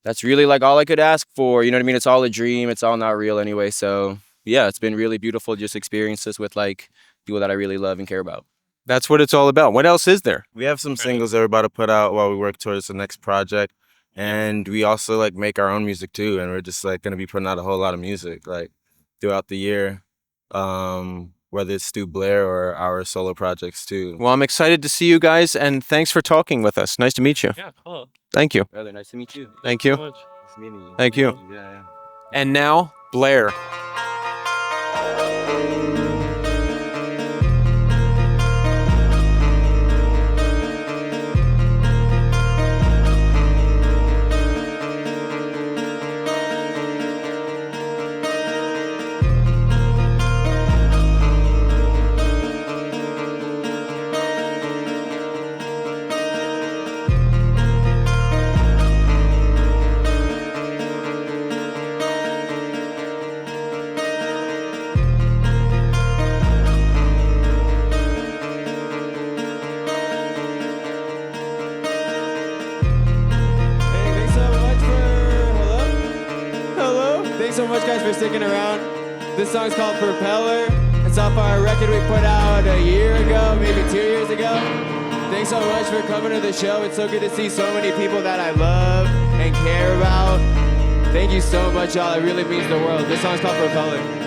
that's really like all I could ask for. You know what I mean? It's all a dream. It's all not real anyway. So yeah, it's been really beautiful just experience this with like people that I really love and care about. That's what it's all about. What else is there? We have some singles that we're about to put out while we work towards the next project. And we also like make our own music too. And we're just like going to be putting out a whole lot of music like throughout the year, whether it's through Blair or our solo projects too. Well, I'm excited to see you guys, and thanks for talking with us. Nice to meet you. Yeah, cool. Thank you. Brother, nice to meet you. Thank you. Much. Nice meeting you. Thank you. Yeah. And now, Blair. Thanks so much, guys, for sticking around. This song's called Propeller. It's off our record we put out a year ago, maybe 2 years ago. Thanks so much for coming to the show. It's so good to see so many people that I love and care about. Thank you so much, y'all. It really means the world. This song's called Propeller.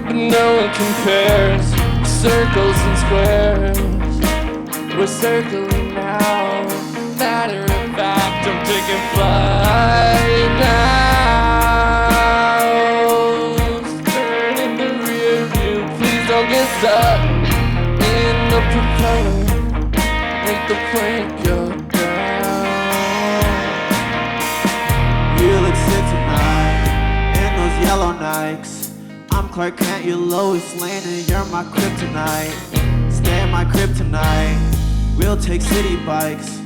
but no one compares. Circles and squares, we're circling now. Matter of fact, I'm taking flight now. Turn in the rear view, please don't get stuck in the propeller. Make the plane go down. You look sick tonight in those yellow Nikes. I'm Clark Kent, you're Lois Lane, and you're my kryptonite. Stay in my crib tonight. We'll take city bikes,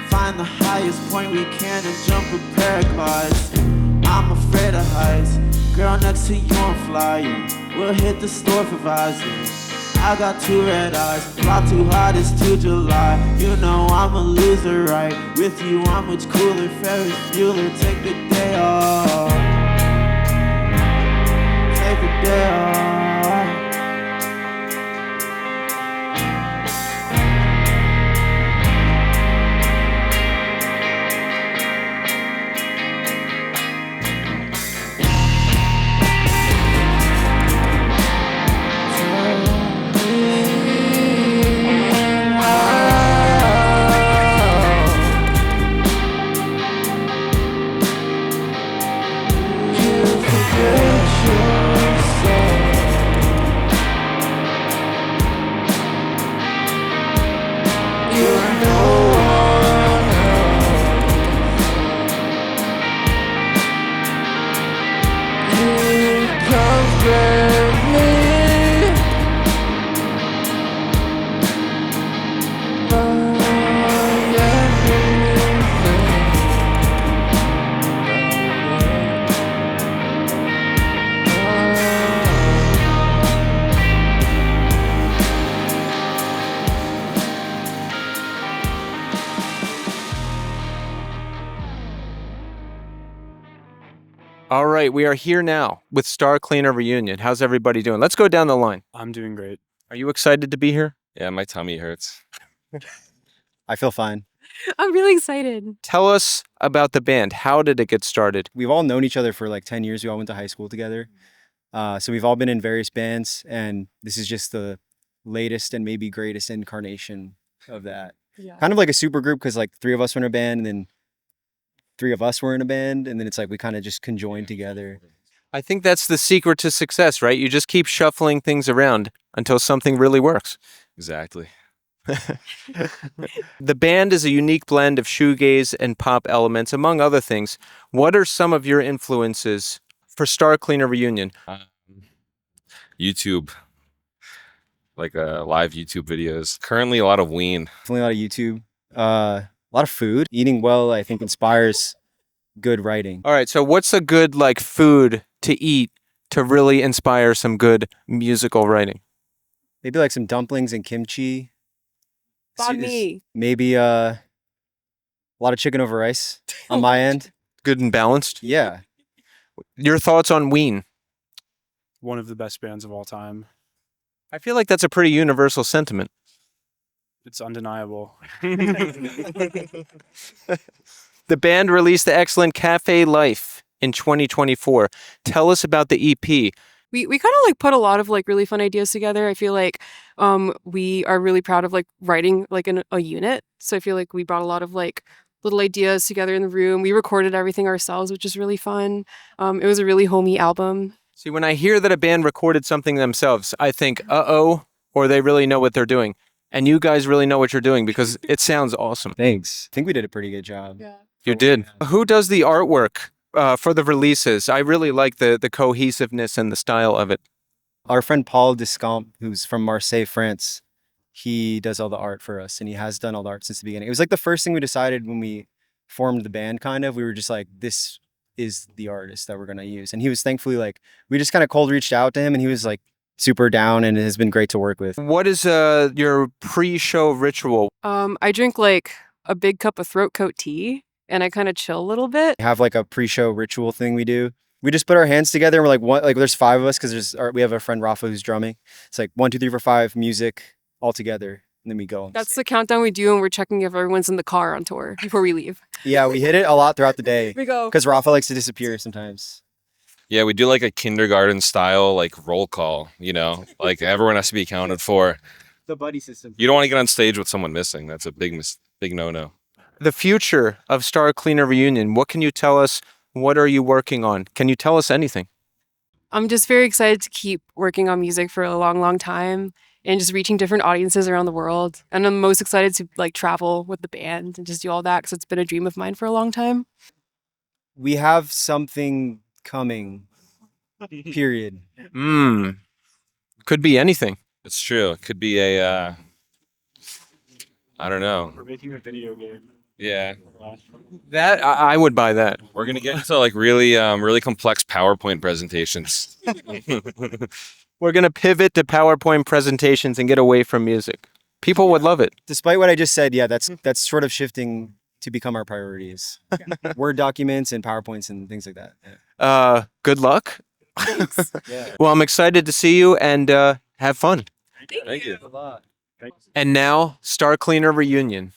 find the highest point we can and jump a paraglides. I'm afraid of heights. Girl next to you on flyer. We'll hit the store for visors. I got 2 red eyes, fly too hot, it's 2 July. You know I'm a loser, right? With you I'm much cooler. Ferris Bueller, take the day off. Take the day off. All right, we are here now with Starcleaner reunion. How's everybody doing? Let's go down the line. I'm doing great. Are you excited to be here? Yeah, my tummy hurts. I feel fine. I'm really excited. Tell us about the band. How did it get started? We've all known each other for like 10 years. We all went to high school together. So we've all been in various bands, and this is just the latest and maybe greatest incarnation of that. Yeah. Kind of like a super group, because like 3 of us were in a band, and then 3 of us were in a band, and then it's like we kind of just conjoined together. I think that's the secret to success, right? You just keep shuffling things around until something really works. Exactly. The band is a unique blend of shoegaze and pop elements, among other things. What are some of your influences for Starcleaner reunion? YouTube, like live YouTube videos. Currently, a lot of Ween. Definitely a lot of YouTube. A lot of food. Eating well, I think, inspires good writing. All right, so what's a good like food to eat to really inspire some good musical writing? Maybe like some dumplings and kimchi. Banh mi. Maybe a lot of chicken over rice on my end. Good and balanced? Yeah. Your thoughts on Ween? One of the best bands of all time. I feel like that's a pretty universal sentiment. It's undeniable. The band released the excellent Cafe Life in 2024. Tell us about the EP. We kind of like put a lot of like really fun ideas together. I feel like we are really proud of like writing like a unit. So I feel like we brought a lot of like little ideas together in the room. We recorded everything ourselves, which is really fun. It was a really homey album. See, when I hear that a band recorded something themselves, I think, uh-oh, or they really know what they're doing. And you guys really know what you're doing because it sounds awesome. Thanks. I think we did a pretty good job. Yeah. You did. Who does the artwork for the releases? I really like the cohesiveness and the style of it. Our friend Paul Descamps, who's from Marseille, France, he does all the art for us, and he has done all the art since the beginning. It was like the first thing we decided when we formed the band, kind of. We were just like, this is the artist that we're going to use. And he was thankfully like, we just kind of cold reached out to him, and he was like super down, and it has been great to work with. What is your pre-show ritual? I drink like a big cup of throat coat tea, and I kind of chill a little bit. Have like a pre-show ritual thing we do. We just put our hands together, and we're like, one, like there's 5 of us because we have a friend Rafa who's drumming. It's like 1, 2, 3, 4, 5, music all together, and then we go. That's the countdown we do, and we're checking if everyone's in the car on tour before we leave. Yeah, we hit it a lot throughout the day. We go. Because Rafa likes to disappear sometimes. Yeah, we do like a kindergarten style like roll call, like everyone has to be accounted for. The buddy system. You don't want to get on stage with someone missing. That's a big no-no. The future of Starcleaner Reunion, what can you tell us? What are you working on? Can you tell us anything? I'm just very excited to keep working on music for a long, long time and just reaching different audiences around the world. And I'm most excited to like travel with the band and just do all that because it's been a dream of mine for a long time. We have something coming. Period. Could be anything. It's true. It could be a, I don't know. We're making a video game. Yeah. That I would buy that. We're gonna get into like really complex PowerPoint presentations. We're gonna pivot to PowerPoint presentations and get away from music. People would love it. Despite what I just said, yeah, that's sort of shifting to become our priorities. Word documents and PowerPoints and things like that. Yeah. Good luck. Yeah. Well, I'm excited to see you and have fun. Thank you. And now, Starcleaner Reunion.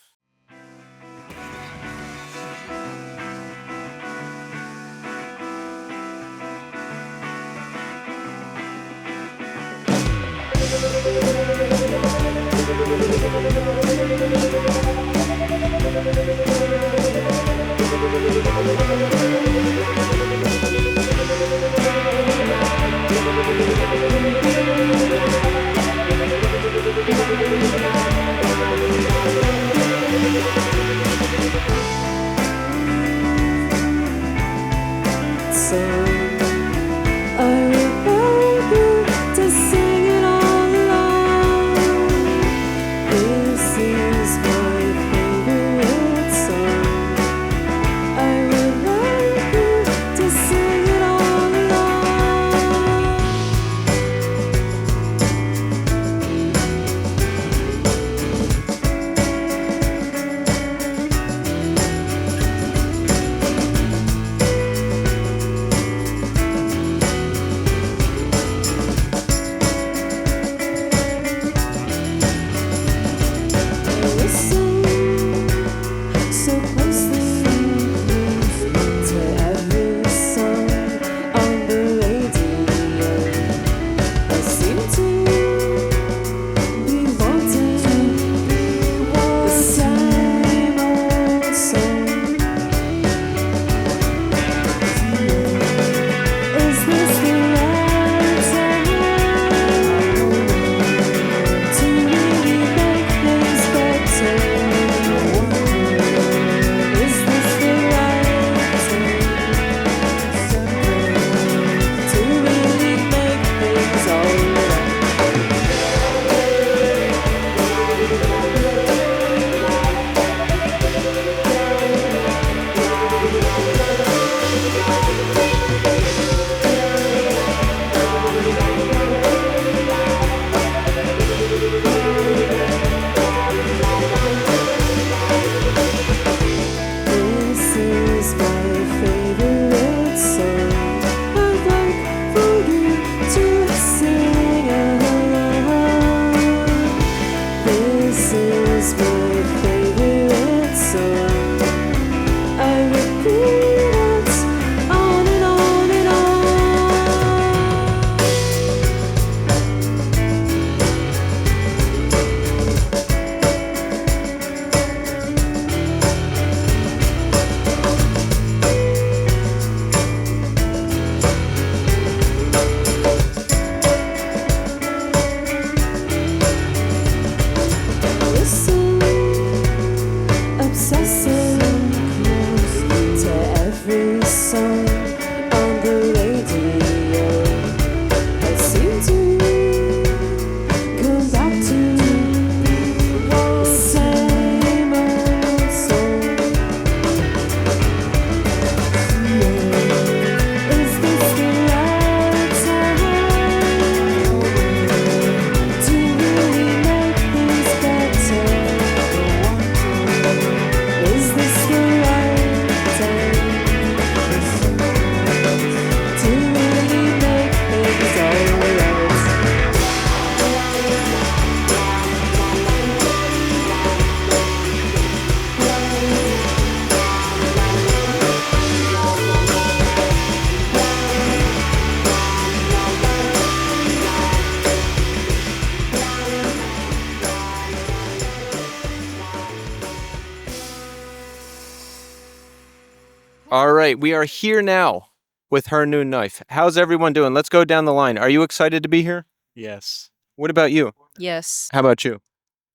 All right, we are here now with Her New Knife. How's everyone doing? Let's go down the line. Are you excited to be here? Yes. What about you? Yes. How about you?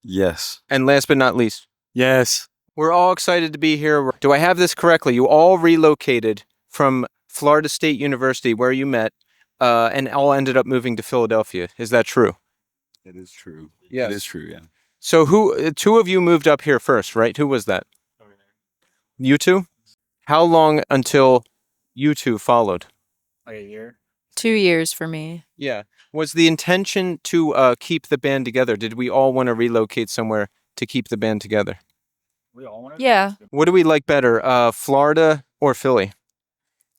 Yes. And last but not least, Yes. we're all excited to be here. Do I have this correctly? You all relocated from Florida State University, where you met, and all ended up moving to Philadelphia. Is that true? It is true. Yes. It is true, yeah. So two of you moved up here first, right? Who was that? You two? How long until you two followed? Like a year. 2 years for me. Yeah. Was the intention to keep the band together? Did we all want to relocate somewhere to keep the band together? We all want Yeah. What do we like better, Florida or Philly?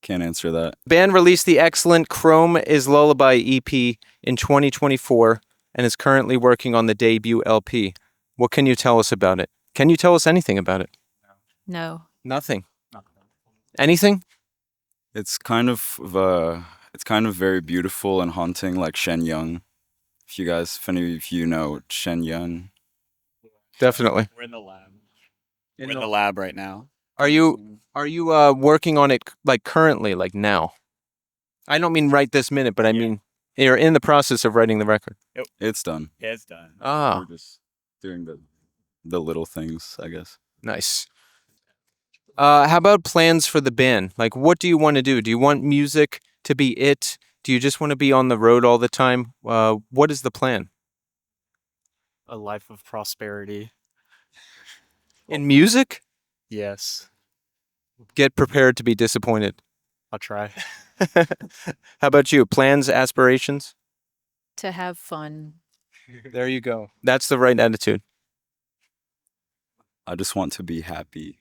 Can't answer that. Band released the excellent Chrome is Lullaby EP in 2024 and is currently working on the debut LP. What can you tell us about it? Can you tell us anything about it? No. Nothing. Anything? It's kind of very beautiful and haunting, like Shen Yun. If any of you know Shen Yun. Definitely. We're in the lab. We're in the lab right now. Are you working on it like currently, like now? I don't mean right this minute, but I mean you're in the process of writing the record. It's done. Yeah, it's done. Ah, We're just doing the little things, I guess. nice. How about plans for the band? Like, what do you want to do? Do you want music to be it? Do you just want to be on the road all the time? What is the plan? A life of prosperity. In music? Yes. Get prepared to be disappointed. I'll try. How about you? Plans, aspirations? To have fun. There you go. That's the right attitude. I just want to be happy.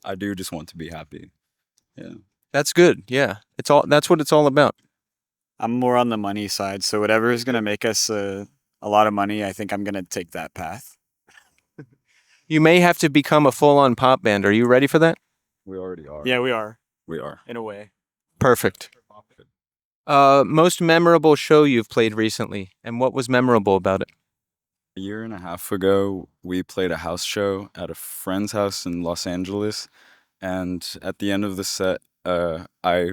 I do just want to be happy. Yeah. That's good. Yeah. That's what it's all about. I'm more on the money side, so whatever is going to make us a lot of money, I think I'm going to take that path. You may have to become a full-on pop band. Are you ready for that? We already are. Yeah, we are. We are. In a way. Perfect. Most memorable show you've played recently, and what was memorable about it? A year and a half ago, we played a house show at a friend's house in Los Angeles, and at the end of the set, I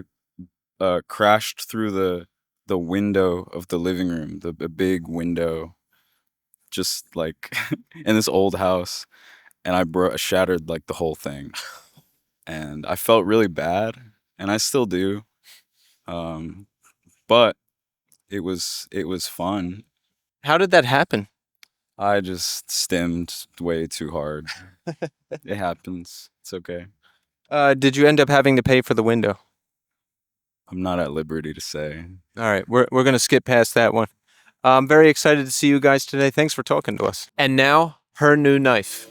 crashed through the window of the living room, the big window, just like in this old house, and I shattered like the whole thing, and I felt really bad, and I still do, but it was fun. How did that happen? I just stemmed way too hard. It happens. It's okay. Did you end up having to pay for the window? I'm not at liberty to say. All right, we're going to skip past that one. I'm very excited to see you guys today. Thanks for talking to us. And now, Her New Knife.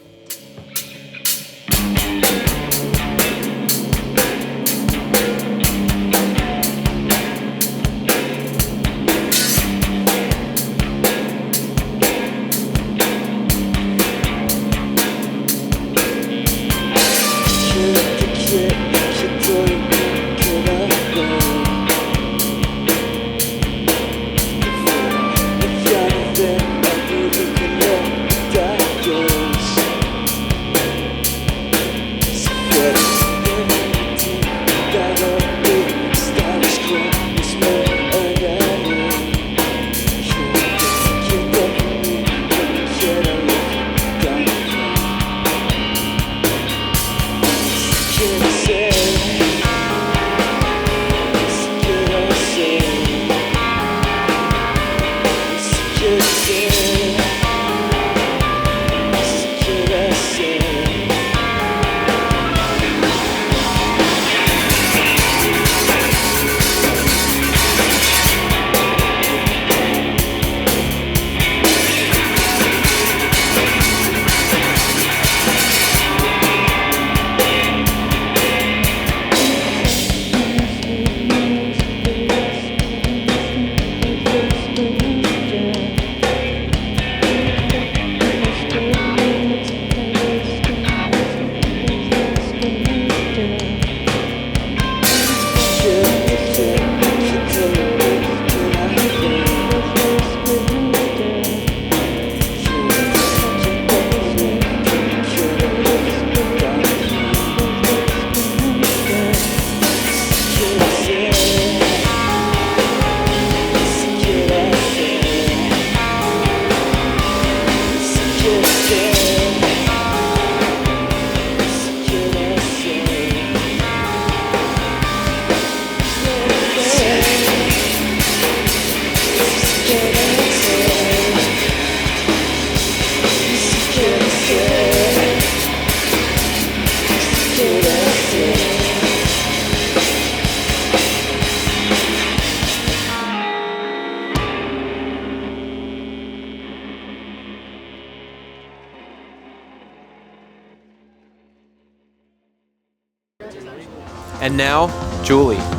And now, Julie.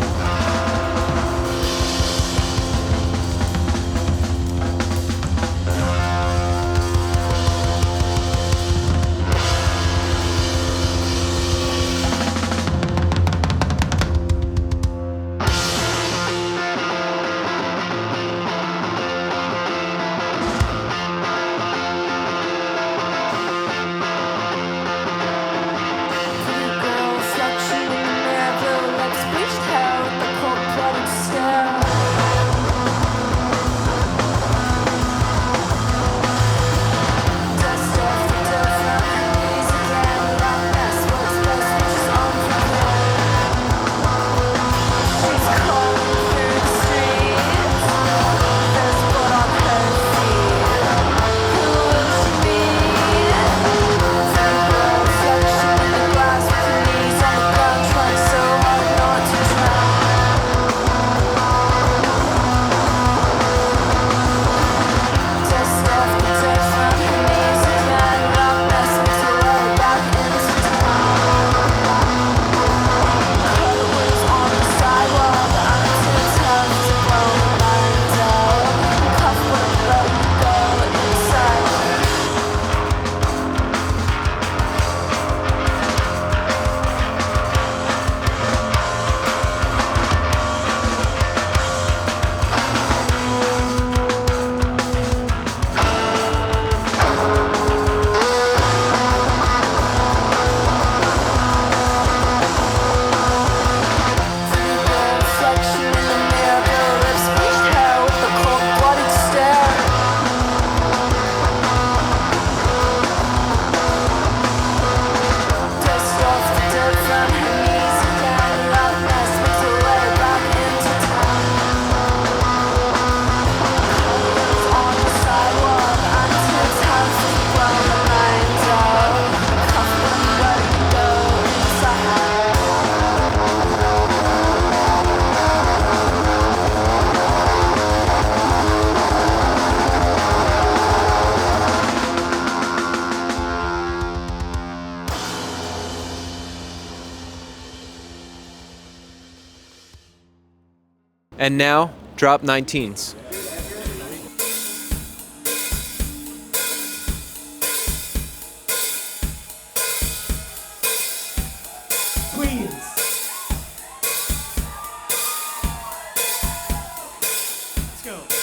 And now, drop 19s. Queens. Let's go.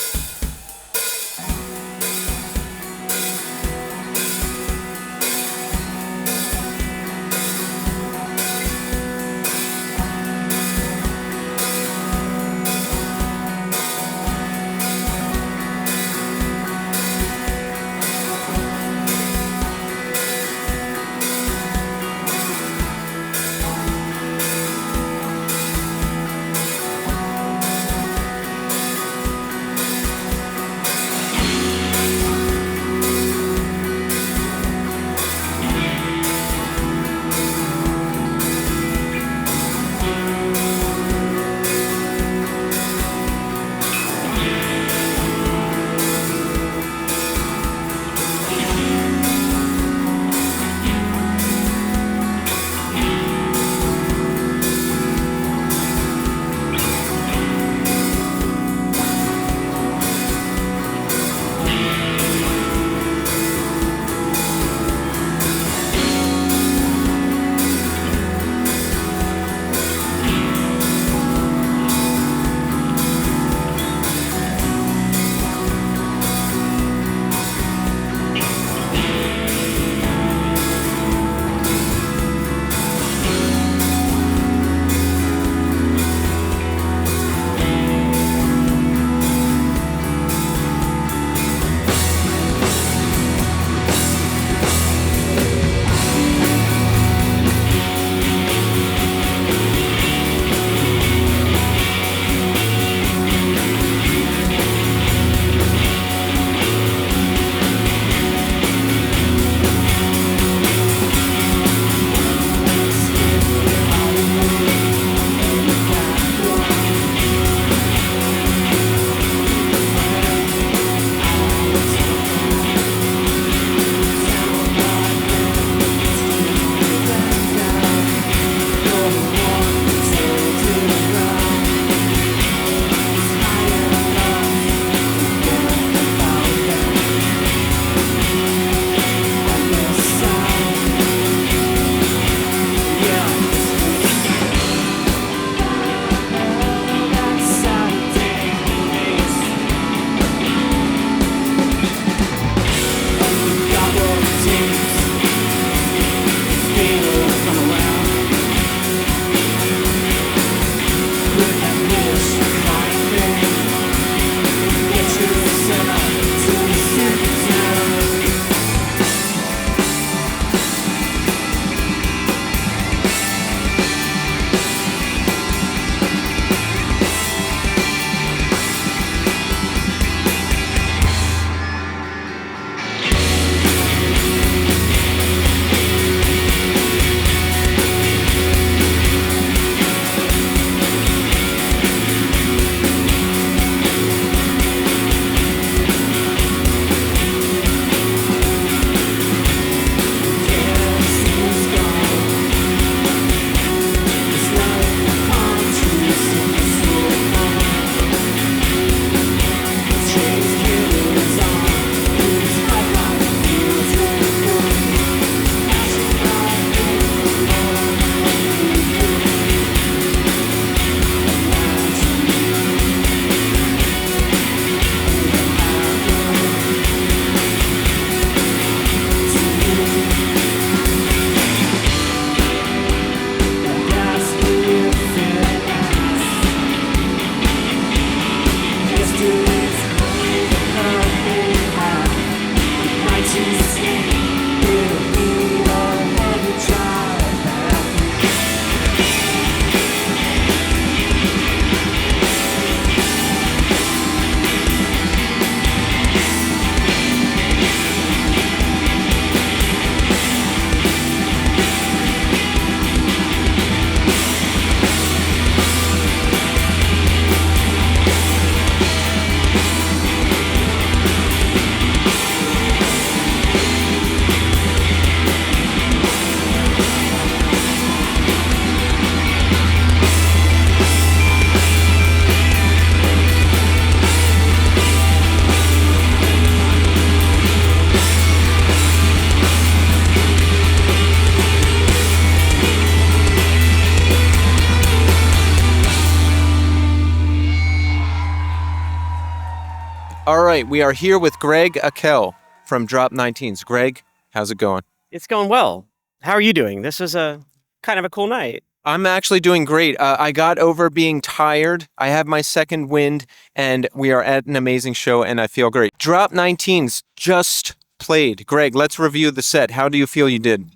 All right, we are here with Greg Akel from Drop 19s. Greg, how's it going? It's going well. How are you doing? This was a kind of a cool night. I'm actually doing great. I got over being tired. I have my second wind, and we are at an amazing show, and I feel great. Drop 19s just played. Greg, let's review the set. How do you feel you did?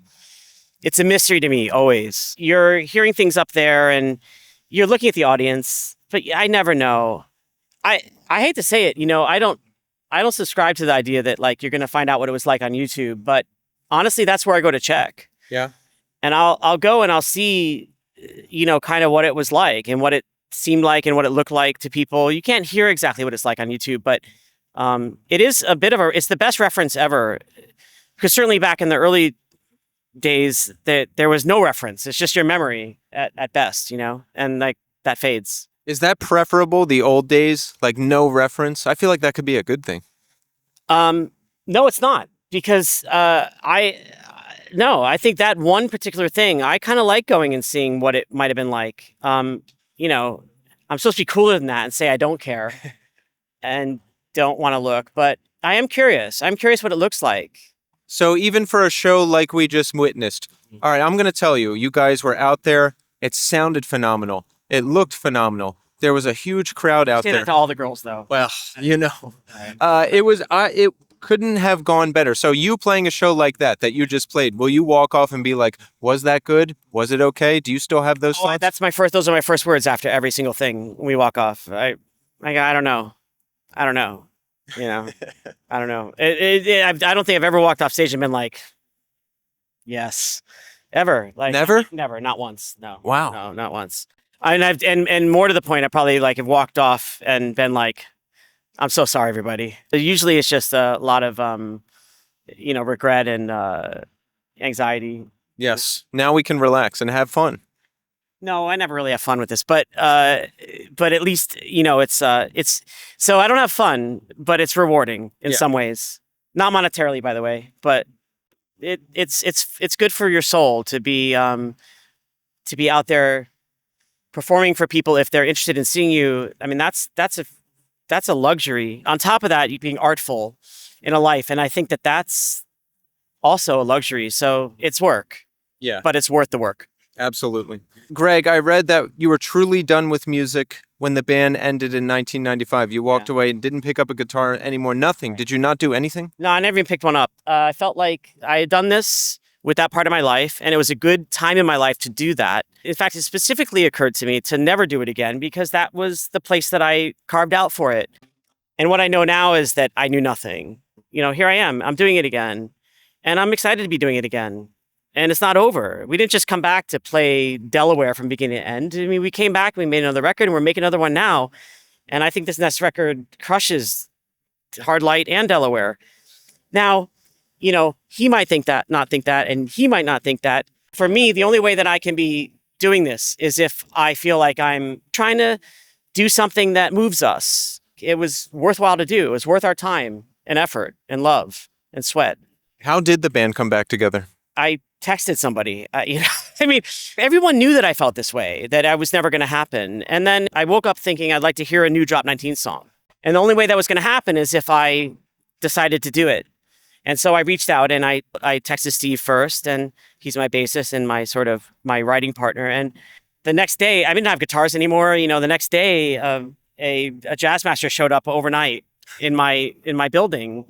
It's a mystery to me, always. You're hearing things up there, and you're looking at the audience, but I never know. I hate to say it, I don't subscribe to the idea that like you're going to find out what it was like on YouTube, but honestly, that's where I go to check. Yeah. And I'll go and I'll see, kind of what it was like and what it seemed like and what it looked like to people. You can't hear exactly what it's like on YouTube, but it is it's the best reference ever. Because certainly back in the early days that there was no reference. It's just your memory at best, and like that fades. Is that preferable, the old days? Like no reference? I feel like that could be a good thing. No, it's not. Because I think that one particular thing, I kind of like going and seeing what it might have been like. I'm supposed to be cooler than that and say I don't care and don't want to look, but I am curious. I'm curious what it looks like. So even for a show like we just witnessed, all right, I'm going to tell you, you guys were out there. It sounded phenomenal. It looked phenomenal. There was a huge crowd out Say there. that to all the girls, though. Well, it couldn't have gone better. So you playing a show like that you just played, will you walk off and be like, was that good? Was it okay? Do you still have those thoughts? Those are my first words after every single thing when we walk off. I don't know. I don't know. I don't know. I don't think I've ever walked off stage and been like, yes, ever. Like never? Never. Not once. No. Wow. No, not once. And more to the point, I probably like have walked off and been like, I'm so sorry, everybody. Usually it's just a lot of, regret and anxiety. Yes. Now we can relax and have fun. No, I never really have fun with this, but at least, it's, so I don't have fun, but it's rewarding in some ways. Not monetarily, by the way, but it's good for your soul to be out there performing for people if they're interested in seeing you. I mean, that's a luxury. On top of that, you being artful in a life. And I think that's also a luxury. So it's work. Yeah. But it's worth the work. Absolutely. Greg, I read that you were truly done with music when the band ended in 1995. You walked away and didn't pick up a guitar anymore. Nothing. Did you not do anything? No, I never even picked one up. I felt like I had done this with that part of my life, and it was a good time in my life to do that. In fact, it specifically occurred to me to never do it again because that was the place that I carved out for it. And what I know now is that I knew nothing. Here I am. I'm doing it again, and I'm excited to be doing it again. And it's not over. We didn't just come back to play Delaware from beginning to end. I mean, we came back, we made another record, and we're making another one now. And I think this next record crushes Hard Light and Delaware. Now, he might think that, not think that, and he might not think that. For me, the only way that I can be doing this is if I feel like I'm trying to do something that moves us. It was worthwhile to do. It was worth our time and effort and love and sweat. How did the band come back together? I texted somebody, I mean, everyone knew that I felt this way, that I was never going to happen. And then I woke up thinking I'd like to hear a new Drop 19 song. And the only way that was going to happen is if I decided to do it. And so I reached out and I texted Steve first, and he's my bassist and my writing partner. And the next day, I didn't have guitars anymore. The next day, a jazz master showed up overnight in my building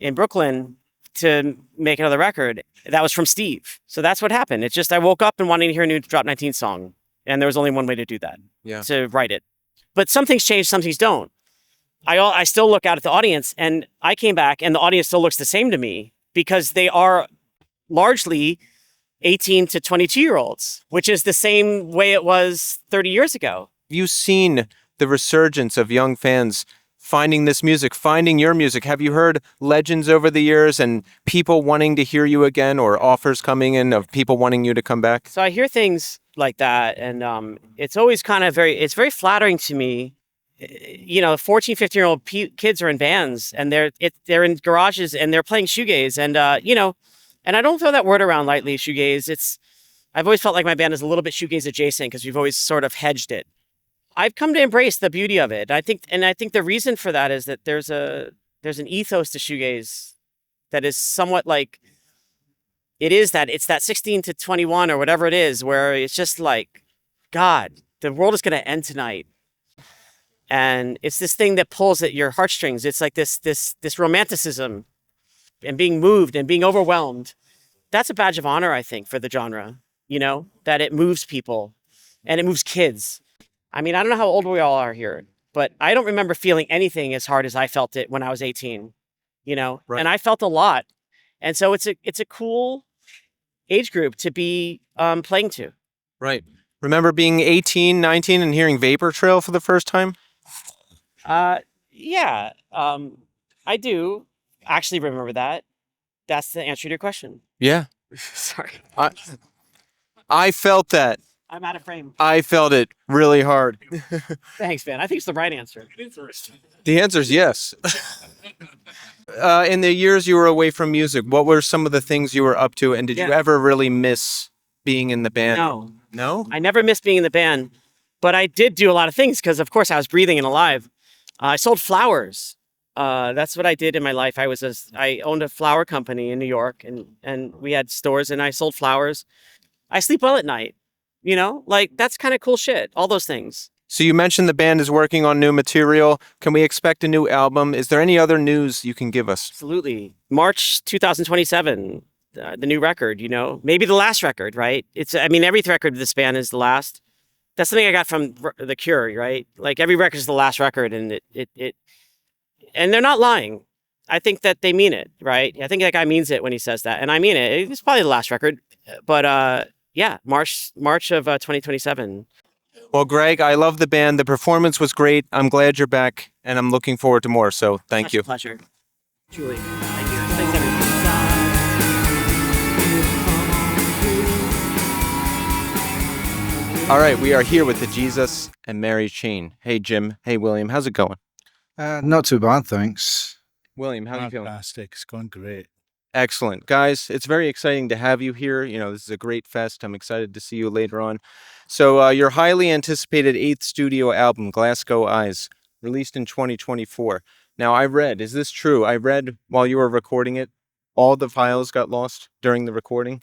in Brooklyn to make another record. That was from Steve. So that's what happened. It's just I woke up and wanted to hear a new Drop 19 song. And there was only one way to do that. Yeah. To write it. But some things change, some things don't. I still look out at the audience, and I came back and the audience still looks the same to me because they are largely 18 to 22-year-olds, which is the same way it was 30 years ago. Have you seen the resurgence of young fans finding this music, finding your music? Have you heard legends over the years and people wanting to hear you again, or offers coming in of people wanting you to come back? So I hear things like that, and it's always kind of it's very flattering to me. 14, 15-year-old kids are in bands, and they're in garages and they're playing shoegaze, and and I don't throw that word around lightly, shoegaze. I've always felt like my band is a little bit shoegaze adjacent because we've always sort of hedged it. I've come to embrace the beauty of it. I think the reason for that is that there's an ethos to shoegaze that is somewhat like it's that 16 to 21 or whatever it is, where it's just like, God, the world is going to end tonight. And it's this thing that pulls at your heartstrings. It's like this romanticism and being moved and being overwhelmed. That's a badge of honor, I think, for the genre, that it moves people and it moves kids. I mean, I don't know how old we all are here, but I don't remember feeling anything as hard as I felt it when I was 18, Right. And I felt a lot. And so it's a cool age group to be playing to. Right. Remember being 18, 19 and hearing Vapor Trail for the first time? Yeah. I do actually remember that. That's the answer to your question. Yeah. Sorry. I felt that. I'm out of frame. I felt it really hard. Thanks, man. I think it's the right answer. The answer is yes. In the years you were away from music, what were some of the things you were up to? And did you ever really miss being in the band? No. No? I never missed being in the band, but I did do a lot of things because, of course, I was breathing and alive. I sold flowers. That's what I did in my life. I owned a flower company in New York, and we had stores, and I sold flowers. I sleep well at night. That's kind of cool shit. All those things. So you mentioned the band is working on new material. Can we expect a new album? Is there any other news you can give us? Absolutely. March 2027, the new record, maybe the last record, right? Every record of this band is the last. That's something I got from The Cure, right? Like every record is the last record, and and they're not lying. I think that they mean it, right? I think that guy means it when he says that, and I mean it. It's probably the last record, but yeah, March of 2027. Well, Greg, I love the band. The performance was great. I'm glad you're back, and I'm looking forward to more. So thank you. Pleasure. Julie, thank you. Thanks, everyone. All right, we are here with the Jesus and Mary Chain. Hey, Jim. Hey, William. How's it going? Not too bad, thanks. William, how are you feeling? Fantastic. It's going great. Excellent. Guys, it's very exciting to have you here. This is a great fest. I'm excited to see you later on. So your highly anticipated 8th studio album, Glasgow Eyes, released in 2024. Now, is this true? I read while you were recording it, all the files got lost during the recording?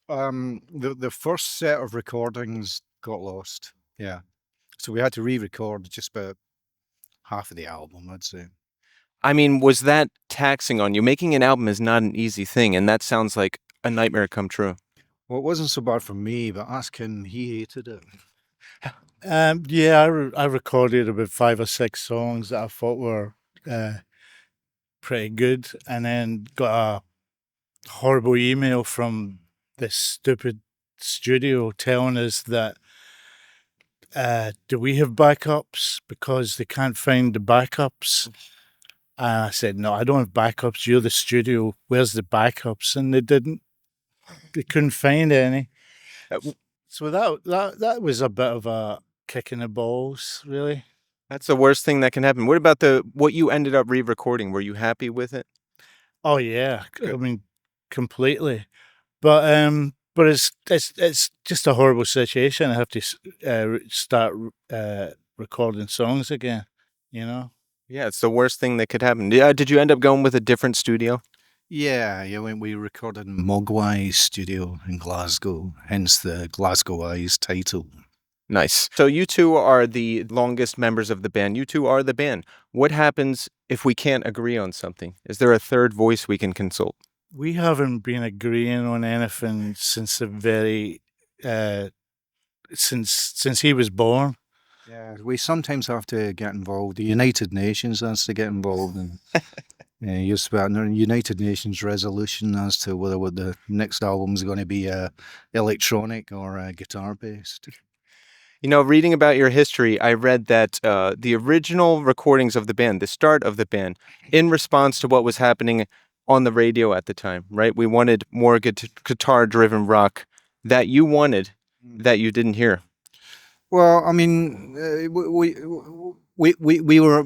The first set of recordings got lost. Yeah. So we had to re-record just about half of the album, I'd say. Was that taxing on you? Making an album is not an easy thing, and that sounds like a nightmare come true. Well, it wasn't so bad for me, but ask him, he hated it. Yeah, I recorded about 5 or 6 songs that I thought were pretty good, and then got a horrible email from this stupid studio telling us that do we have backups, because they can't find the backups. And I said, no, I don't have backups. You're the studio. Where's the backups? And they didn't. They couldn't find any. So that was a bit of a kick in the balls, really. That's the worst thing that can happen. What about what you ended up re-recording? Were you happy with it? Oh yeah, completely. But it's just a horrible situation. I have to start recording songs again. Yeah, it's the worst thing that could happen. Did you end up going with a different studio? Yeah, we recorded in Mogwai Studio in Glasgow, hence the Glasgow Eyes title. Nice. So you two are the longest members of the band. You two are the band. What happens if we can't agree on something? Is there a third voice we can consult? We haven't been agreeing on anything since since he was born. Yeah, we sometimes have to get involved. The United Nations has to get involved in just about a United Nations resolution as to whether the next album is going to be electronic or guitar based. Reading about your history, I read that the original recordings of the band, the start of the band, in response to what was happening on the radio at the time, right? We wanted more guitar-driven rock that you wanted, that you didn't hear. Well, we were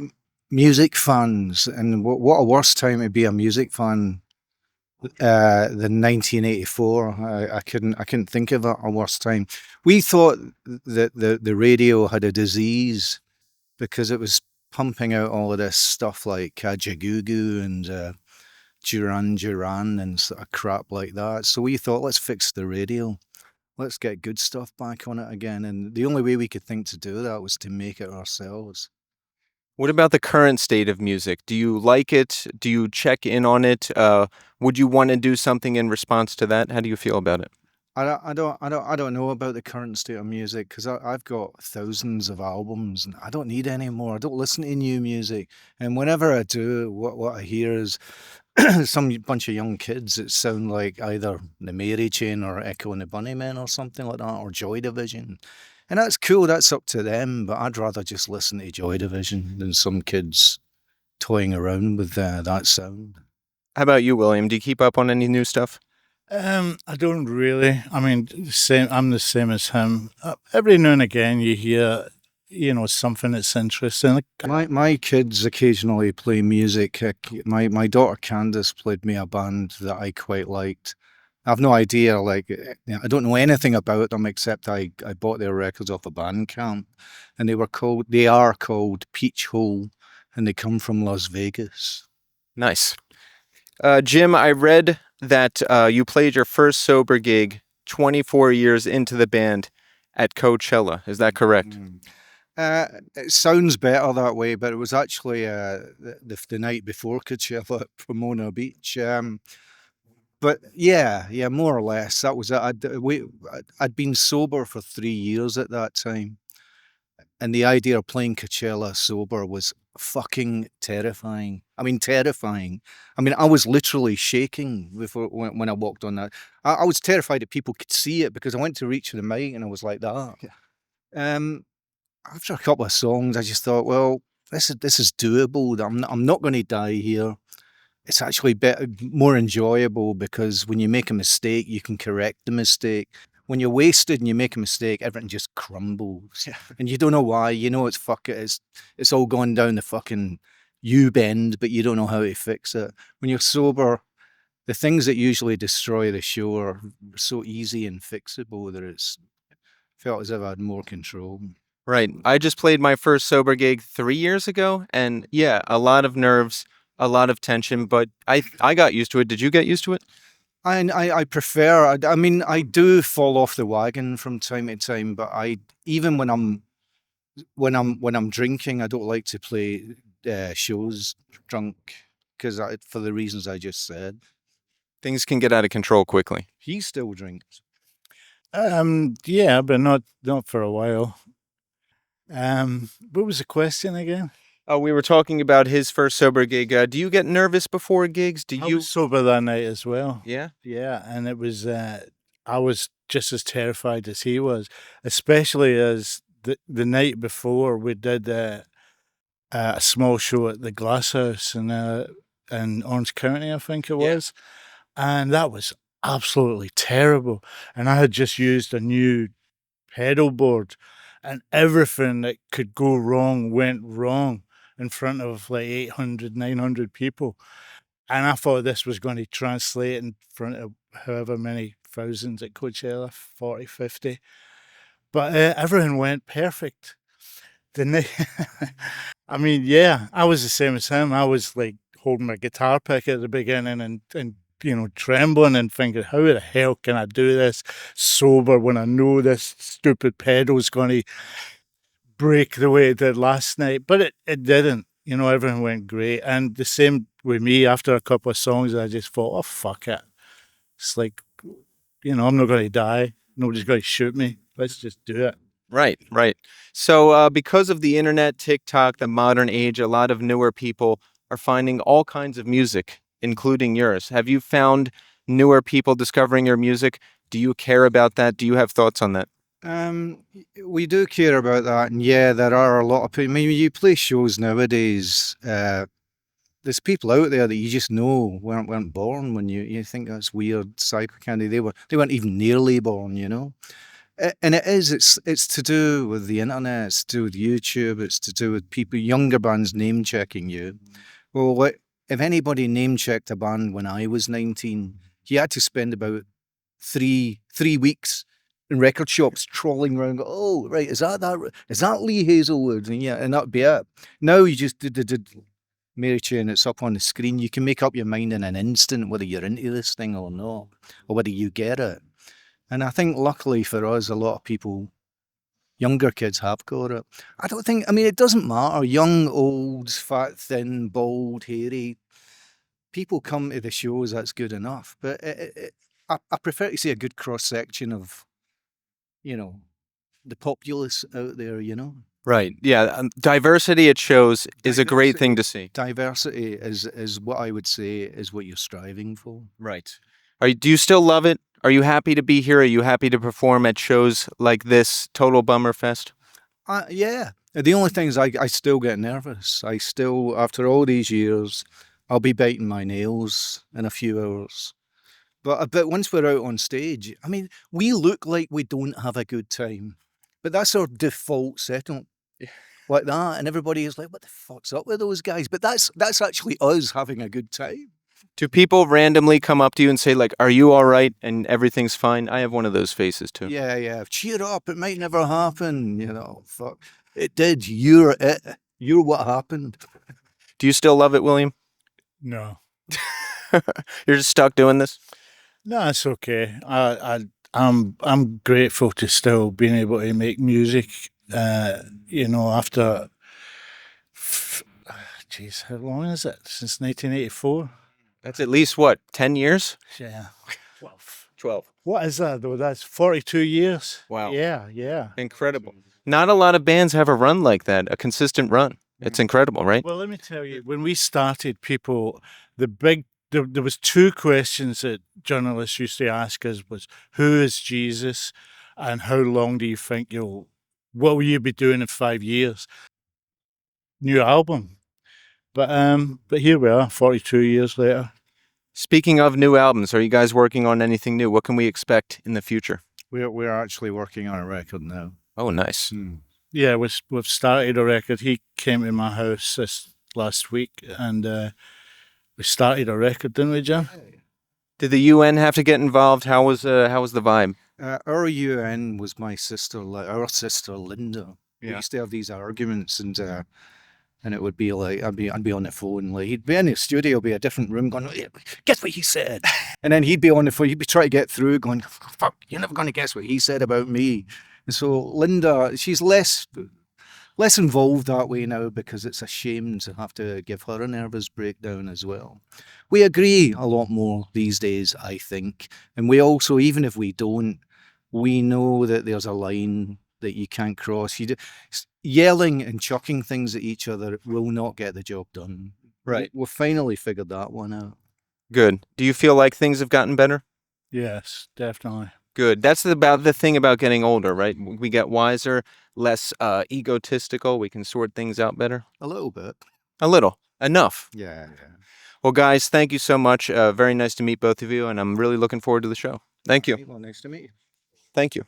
music fans, and what a worse time to be a music fan the 1984. I couldn't think of a worse time. We thought that the radio had a disease because it was pumping out all of this stuff like Kajagoogoo and Duran Duran and sort of crap like that. So we thought, let's fix the radio. Let's get good stuff back on it again. And the only way we could think to do that was to make it ourselves. What about the current state of music? Do you like it? Do you check in on it? Would you want to do something in response to that? How do you feel about it? I don't know about the current state of music because I've got thousands of albums and I don't need any more. I don't listen to new music, and whenever I do, what I hear is some bunch of young kids that sound like either the Mary Chain or Echo and the Bunnymen or something like that, or Joy Division. And that's cool, that's up to them, but I'd rather just listen to Joy Division than some kids toying around with that sound. How about you, William? Do you keep up on any new stuff? I don't really. I mean, I'm the same as him. Every now and again you hear, something that's interesting. My kids occasionally play music. My daughter Candace played me a band that I quite liked. I've no idea, I don't know anything about them except I bought their records off a Bandcamp, and they are called Peach Hole, and they come from Las Vegas. Nice. Jim, I read that you played your first sober gig 24 years into the band at Coachella. Is that correct? It sounds better that way, but it was actually the night before Coachella at Pomona Beach. But yeah, more or less. That was it. I'd been sober for 3 years at that time. And the idea of playing Coachella sober was fucking terrifying. I mean, terrifying. I mean, I was literally shaking when I walked on that. I was terrified that people could see it because I went to reach for the mic and I was like that. After a couple of songs, I just thought, well, this is doable. I'm not going to die here. It's actually more enjoyable because when you make a mistake, you can correct the mistake. When you're wasted and you make a mistake, everything just crumbles. And you don't know why. You know it's all gone down the fucking U-bend, but you don't know how to fix it. When you're sober, the things that usually destroy the show are so easy and fixable that it's felt as if I had more control. Right. I just played my first sober gig 3 years ago, and yeah, a lot of nerves, a lot of tension, but I got used to it. Did you get used to it? I prefer. I mean, I do fall off the wagon from time to time, but even when I'm drinking, I don't like to play shows drunk because for the reasons I just said. Things can get out of control quickly. He still drinks. Yeah, but not for a while. What was the question again? Oh, we were talking about his first sober gig. Do you get nervous before gigs? I was sober that night as well. Yeah? Yeah, and it was, I was just as terrified as he was, especially as the night before we did a small show at the Glass House in Orange County, I think it was. And that was absolutely terrible. And I had just used a new pedal board, and everything that could go wrong went wrong in front of like 800, 900 people. And I thought this was going to translate in front of however many thousands at Coachella, 40, 50. But everything went perfect. I mean, yeah, I was the same as him. I was like holding my guitar pick at the beginning and trembling and thinking, how the hell can I do this sober when I know this stupid pedal's going to break the way it did last night? But it didn't. Everything went great. And the same with me. After a couple of songs, I just thought, oh, fuck it. It's like, I'm not going to die. Nobody's going to shoot me. Let's just do it. Right. So because of the internet, TikTok, the modern age, a lot of newer people are finding all kinds of music, including yours. Have you found newer people discovering your music? Do you care about that? Do you have thoughts on that? We do care about that, and yeah, there are a lot of people. I mean, you play shows nowadays. There's people out there that you just know weren't born when you think that's weird, psycho candy. They weren't even nearly born, And it's to do with the internet. It's to do with YouTube. It's to do with people, younger bands name checking you. Well, if anybody name checked a band when I was 19, he had to spend about three weeks in record shops trawling around. Oh, right, is that Lee Hazelwood? And yeah, and that'd be it. Now you just did Mary Chain, it's up on the screen. You can make up your mind in an instant whether you're into this thing or not, or whether you get it. And I think luckily for us, a lot of people, younger kids have got it. I mean, it doesn't matter. Young, old, fat, thin, bald, hairy. People come to the shows, that's good enough. But I prefer to see a good cross-section of, the populace out there, Right. Yeah. Diversity at shows is a great thing to see. Diversity is what I would say is what you're striving for. Right. Do you still love it? Are you happy to be here? Are you happy to perform at shows like this, Total Bummer Fest? Yeah. The only thing is I still get nervous. I still, after all these years, I'll be biting my nails in a few hours. But once we're out on stage, I mean, we look like we don't have a good time. But that's our default setup. Like that. And everybody is like, what the fuck's up with those guys? But that's actually us having a good time. Do people randomly come up to you and say, like, are you all right? And everything's fine? I have one of those faces too. Yeah. Cheer up. It might never happen. Fuck. It did. You're it. You're what happened. Do you still love it, William? No. You're just stuck doing this? No, it's okay. I'm grateful to still being able to make music. After, geez, how long is it? Since 1984. That's at least what, 10 years? Yeah. 12. What is that though? That's 42 years. Wow. Yeah. Incredible. Not a lot of bands have a run like that, a consistent run. It's incredible, right? Well, let me tell you, when we started, there was two questions that journalists used to ask us was, who is Jesus and how long do you think what will you be doing in 5 years? New album. But here we are, 42 years later. Speaking of new albums, are you guys working on anything new? What can we expect in the future? We're actually working on a record now. Oh, nice. Yeah, we've started a record. He came to my house this last week and we started a record, didn't we, Jim? Did the UN have to get involved? How was the vibe? Our UN was our sister Linda. We used to have these arguments, and it would be like I'd be on the phone, like he'd be in the studio, be a different room, going, guess what he said, and then he'd be on the phone, he'd be trying to get through, going, fuck, you're never going to guess what he said about me. And so Linda, she's less involved that way now because it's a shame to have to give her a nervous breakdown as well. We agree a lot more these days, I think. And we also, even if we don't, we know that there's a line that you can't cross. Yelling and chucking things at each other will not get the job done. Right. We've finally figured that one out. Good. Do you feel like things have gotten better? Yes, definitely. Good. That's about the thing about getting older, right? We get wiser, less egotistical. We can sort things out better. A little bit. A little. Enough. Yeah. Well, guys, thank you so much. Very nice to meet both of you, and I'm really looking forward to the show. Thank you. Well, nice to meet you. Thank you.